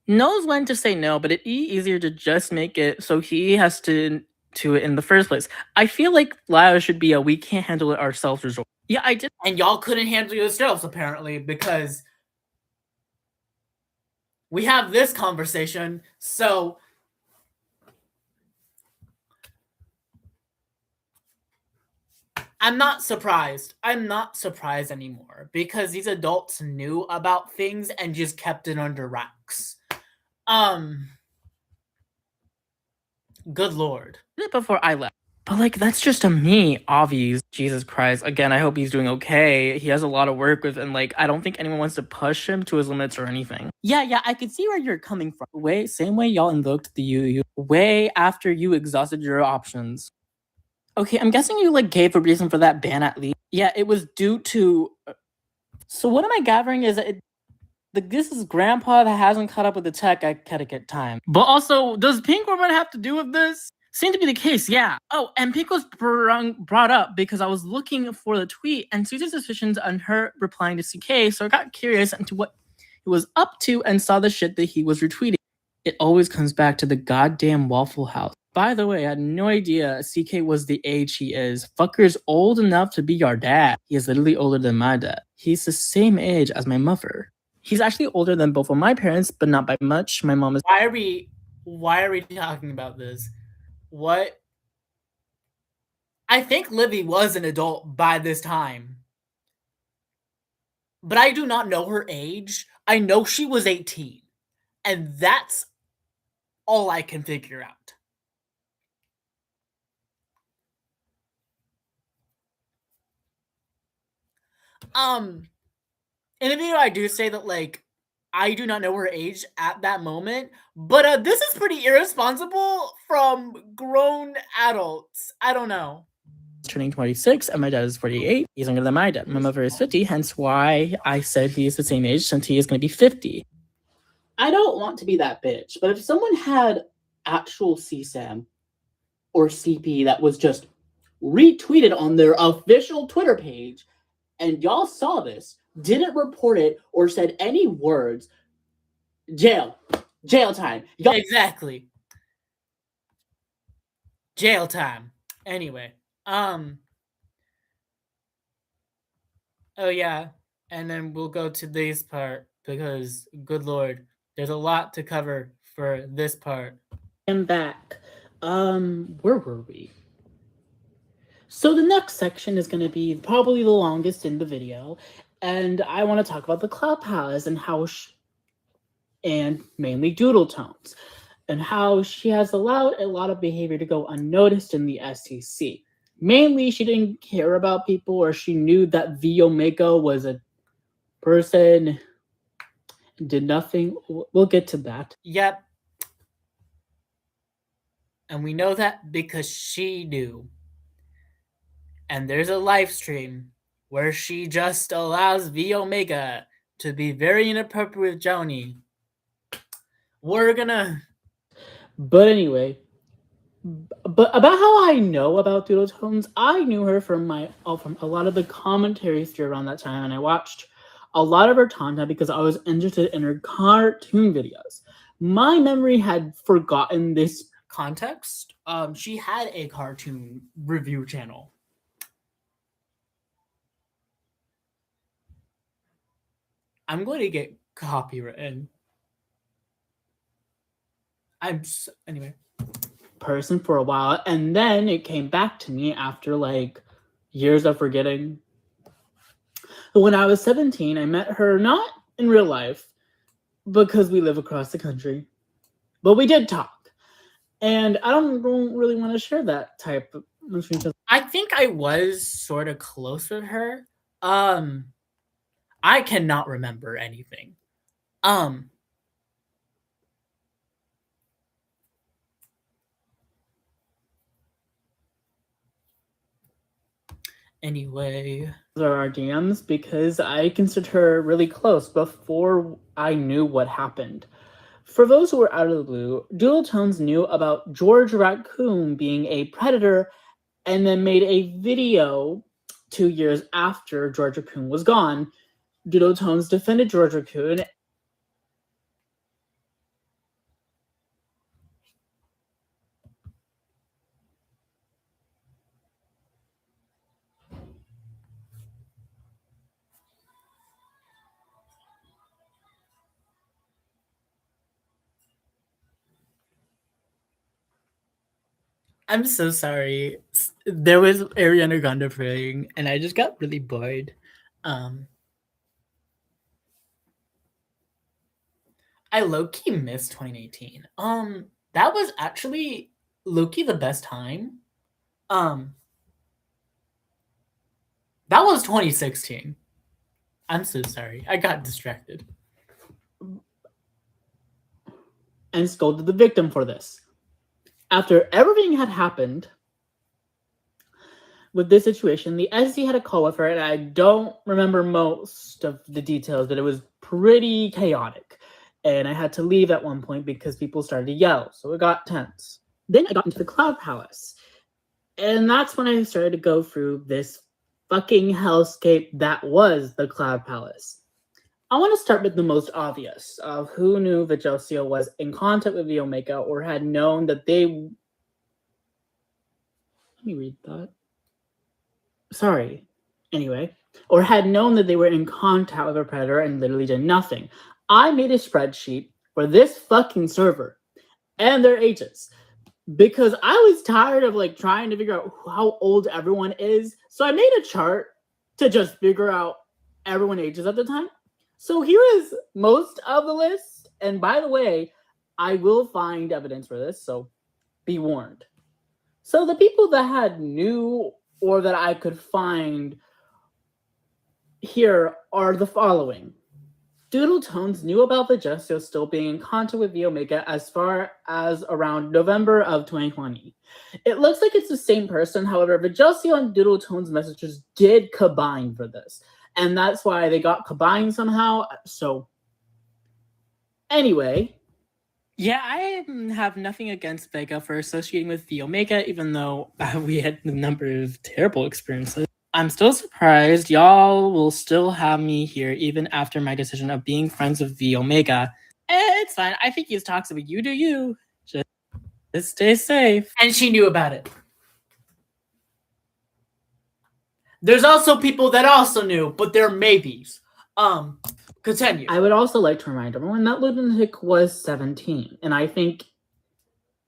Knows when to say no, but it'd be easier to just make it so he has to it in the first place. I feel like Lyle should be a we can't handle it ourselves resort. Yeah, I did. And y'all couldn't handle it yourselves, apparently, because we have this conversation, so... I'm not surprised. I'm not surprised anymore because these adults knew about things and just kept it under wraps. Good lord. Before I left. But like that's just a me, obvious. Jesus Christ. Again, I hope he's doing okay. He has a lot of work with, and like I don't think anyone wants to push him to his limits or anything. Yeah, I could see where you're coming from. Same way y'all invoked the you way after you exhausted your options. Okay, I'm guessing you like gave a reason for that ban at least. Yeah, it was due to. So what am I gathering is that this is grandpa that hasn't caught up with the tech etiquette time. But also, does Pink Woman have to do with this? Seemed to be the case, yeah. Oh, and Pink was brought up because I was looking for the tweet and Susan's suspicions on her replying to CK, so I got curious into what he was up to and saw the shit that he was retweeting. It always comes back to the goddamn Waffle House. By the way, I had no idea CK was the age he is. Fucker's old enough to be your dad. He is literally older than my dad. He's the same age as my mother. He's actually older than both of my parents, but not by much. My mom is. Why are we talking about this? What? I think Livy was an adult by this time. But I do not know her age. I know she was 18. And that's all I can figure out. In the video, I do say that, like, I do not know her age at that moment, but this is pretty irresponsible from grown adults. I don't know. Turning 26 and my dad is 48. He's younger than my dad. My mother is 50, hence why I said he's the same age since he is going to be 50. I don't want to be that bitch, but if someone had actual CSAM or CP that was just retweeted on their official Twitter page and y'all saw this, didn't report it or said any words, jail time. Exactly. Jail time. Anyway, oh yeah, and then we'll go to this part because good lord, there's a lot to cover for this part. I'm back. Where were we? So the next section is going to be probably the longest in the video, and I want to talk about the Cloud Palace and how and mainly Doodle Tones, and how she has allowed a lot of behavior to go unnoticed in the SEC. Mainly, she didn't care about people, or she knew that V Omega was a person, did nothing. We'll get to that. Yep. And we know that because she knew. And there's a live stream where she just allows V Omega to be very inappropriate with Joni. We're gonna. But anyway, but about how I know about Doodle Tones, I knew her from a lot of the commentaries around that time, and I watched a lot of her content because I was interested in her cartoon videos. My memory had forgotten this Context. She had a cartoon review channel. I'm going to get copywritten. Anyway. Person for a while, and then it came back to me after like years of forgetting. When I was 17, I met her not in real life because we live across the country, but we did talk, and I don't really want to share that type of. I think I was sort of close with her. I cannot remember anything. Anyway, there are DMs because I considered her really close before I knew what happened. For those who were out of the blue, Doodle Tones knew about George Raccoon being a predator and then made a video 2 years after George Raccoon was gone. Doodle Tones defended George Raccoon. I'm so sorry. There was Ariana Grande playing, and I just got really bored. I low-key missed 2018. That was actually low-key the best time. That was 2016. I'm so sorry. I got distracted. And scolded the victim for this. After everything had happened with this situation, the SEC had a call with her, and I don't remember most of the details, but it was pretty chaotic. And I had to leave at one point because people started to yell, so it got tense. Then I got into the Cloud Palace. And that's when I started to go through this fucking hellscape that was the Cloud Palace. I want to start with the most obvious of who knew Vegosio was in contact with the Omega or had known that they... Let me read that. Sorry. Anyway. Or had known that they were in contact with a predator and literally did nothing. I made a spreadsheet for this fucking server and their ages because I was tired of like trying to figure out how old everyone is. So I made a chart to just figure out everyone's ages at the time. So here is most of the list. And by the way, I will find evidence for this, so be warned. So the people that had knew or that I could find here are the following. Doodle Tones knew about Vegosio still being in contact with the Omega as far as around November of 2020. It looks like it's the same person, however, Vegosio and Doodle Tones messages did combine for this. And that's why they got combined somehow. So, anyway. Yeah, I have nothing against Vega for associating with the Omega, even though we had a number of terrible experiences. I'm still surprised y'all will still have me here even after my decision of being friends with the Omega. It's fine. I think he's toxic. You do you. Just stay safe. And she knew about it. There's also people that also knew, but they're maybes. Continue. I would also like to remind everyone that Lunatic was 17, and I think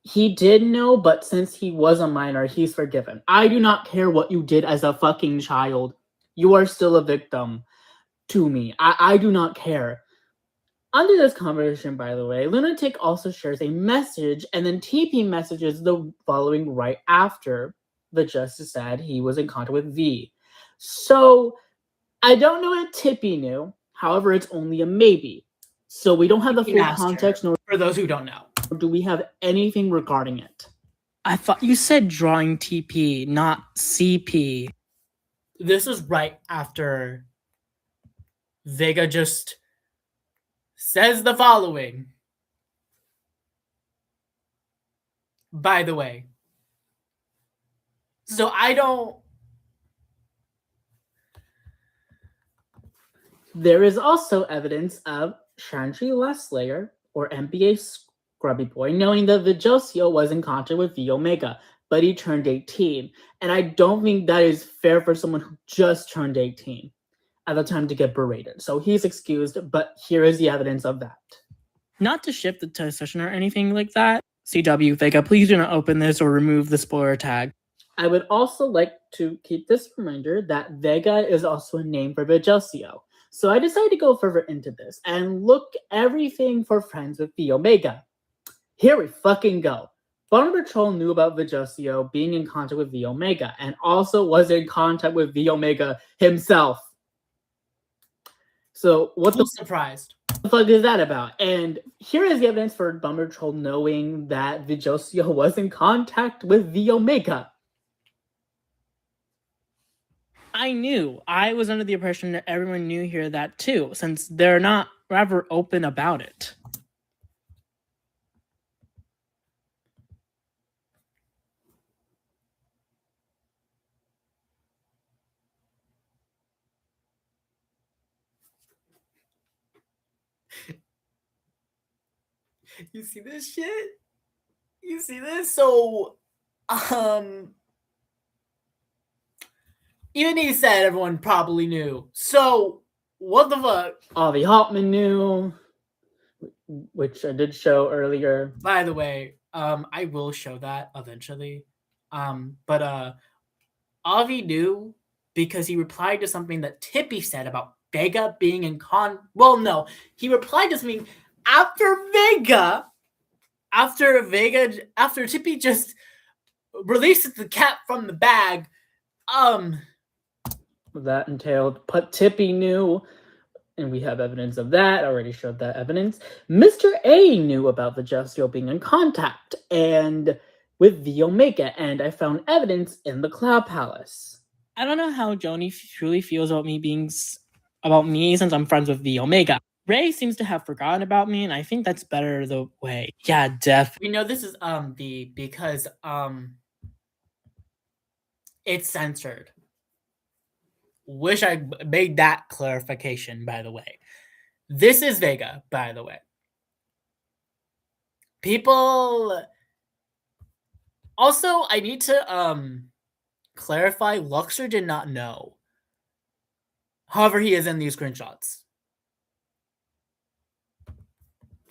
he did know, but since he was a minor, he's forgiven. I do not care what you did as a fucking child. You are still a victim to me. I do not care. Under this conversation, by the way, Lunatic also shares a message, and then TP messages the following right after the Justice said he was in contact with V. So, I don't know if Tippy knew. However, it's only a maybe. So we don't have the full context. Nor for those who don't know. Do we have anything regarding it? I thought you said drawing TP, not CP. This is right after Vega just says the following. By the way. So I don't... There is also evidence of Chandri Lastlayer, or NBA Scrubby Boy, knowing that Vegosio was in contact with the Omega, but he turned 18. And I don't think that is fair for someone who just turned 18 at the time to get berated. So he's excused, but here is the evidence of that. Not to shift the session or anything like that. CW, Vega, please do not open this or remove the spoiler tag. I would also like to keep this reminder that Vega is also a name for Vegosio. So I decided to go further into this and look everything for friends with the Omega. Here we fucking go. Bone Patrol knew about Vegosio being in contact with the Omega and also was in contact with the Omega himself. So what the surprised? What the fuck is that about? And here is the evidence for Bone Patrol knowing that Vegosio was in contact with the Omega. I knew. I was under the impression that everyone knew here that too, since they're not rather open about it. You see this shit? You see this? So, even he said everyone probably knew. So, what the fuck? Avi Hoffman knew, which I did show earlier. By the way, I will show that eventually. But Avi knew because he replied to something that Tippy said about Vega being in well, no, he replied to something after Tippy just releases the cat from the bag. That entailed, but Tippy knew, and we have evidence of that. I already showed that evidence. Mr. A knew about the Justio being in contact and with the Omega, and I found evidence in the Cloud Palace. I don't know how Joni truly feels about me since I'm friends with the Omega. Ray seems to have forgotten about me, and I think that's better the way. Yeah, we know this is because it's censored. Wish I made that clarification, by the way. This is Vega, by the way. People... Also, I need to clarify, Luxor did not know. However, he is in these screenshots.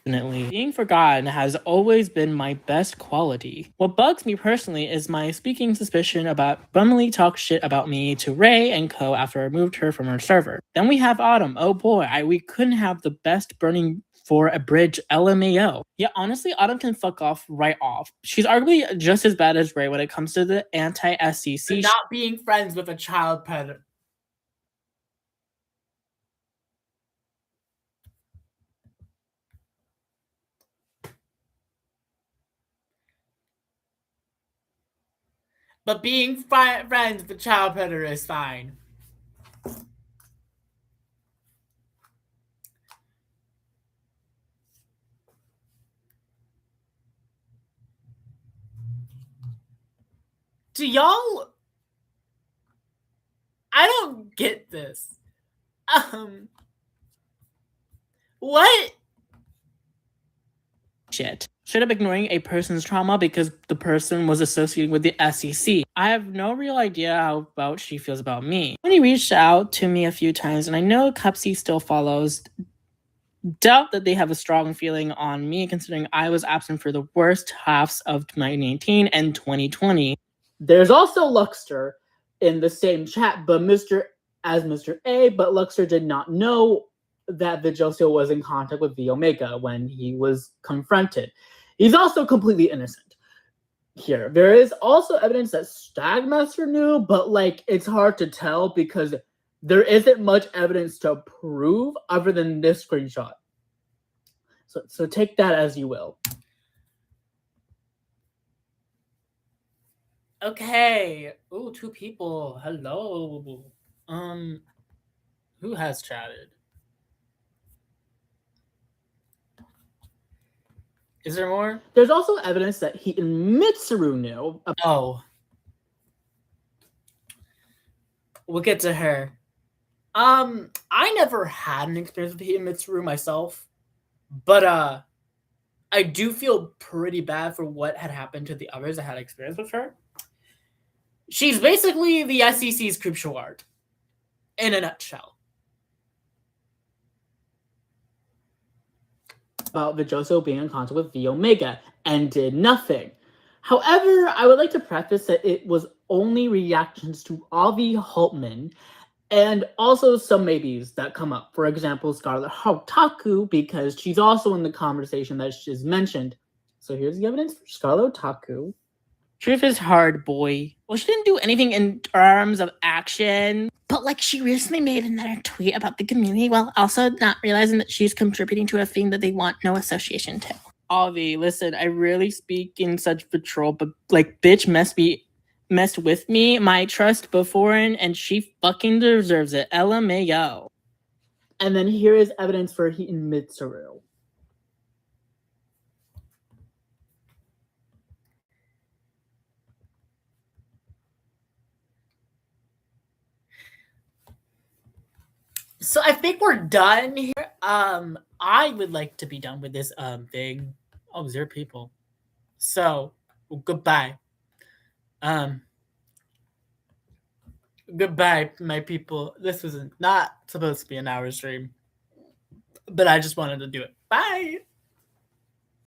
Definitely. Being forgotten has always been my best quality. What bugs me personally is my speaking suspicion about Bumley talk shit about me to Ray and co after I removed her from her server. Then we have Autumn. Oh boy, we couldn't have the best burning for a bridge LMAO. Yeah, honestly, Autumn can fuck off right off. She's arguably just as bad as Ray when it comes to the anti-SCC. Not being friends with a child predator. But being friends with a child predator is fine. Do y'all... I don't get this. What? Shit. Straight up ignoring a person's trauma because the person was associated with the SEC. I have no real idea how about she feels about me. When he reached out to me a few times, and I know Cupsy still follows, doubt that they have a strong feeling on me considering I was absent for the worst halves of 2019 and 2020. There's also Luxor in the same chat, but Mr. A, but Luxor did not know that Vigilcio was in contact with the Omega when he was confronted. He's also completely innocent here. There is also evidence that Stagmaster knew, but like it's hard to tell because there isn't much evidence to prove other than this screenshot. So take that as you will. Okay. Ooh, 2 people. Hello. Who has chatted? Is there more? There's also evidence that he and Mitsuru knew. Oh. We'll get to her. I never had an experience with Heat and Mitsuru myself, but I do feel pretty bad for what had happened to the others that had experience with her. She's basically the SEC's Creep Shaward, in a nutshell. About Vigilcio being in contact with the Omega and did nothing. However, I would like to preface that it was only reactions to Avi Holtman and also some maybes that come up. For example, Scarlet Otaku, because she's also in the conversation that she's mentioned. So here's the evidence for Scarlet Otaku. Truth is hard, boy. Well, she didn't do anything in terms of action. But, like, she recently made another tweet about the community while also not realizing that she's contributing to a thing that they want no association to. Avi, listen, I really speak in such patrol, but, like, bitch messed with me, my trust before, and she fucking deserves it. LMAO. And then here is evidence for Heat and Mitsuru. So I think we're done here. I would like to be done with this thing. Oh, 0 people. So goodbye. Goodbye, my people. This was not supposed to be an hour stream, but I just wanted to do it. Bye.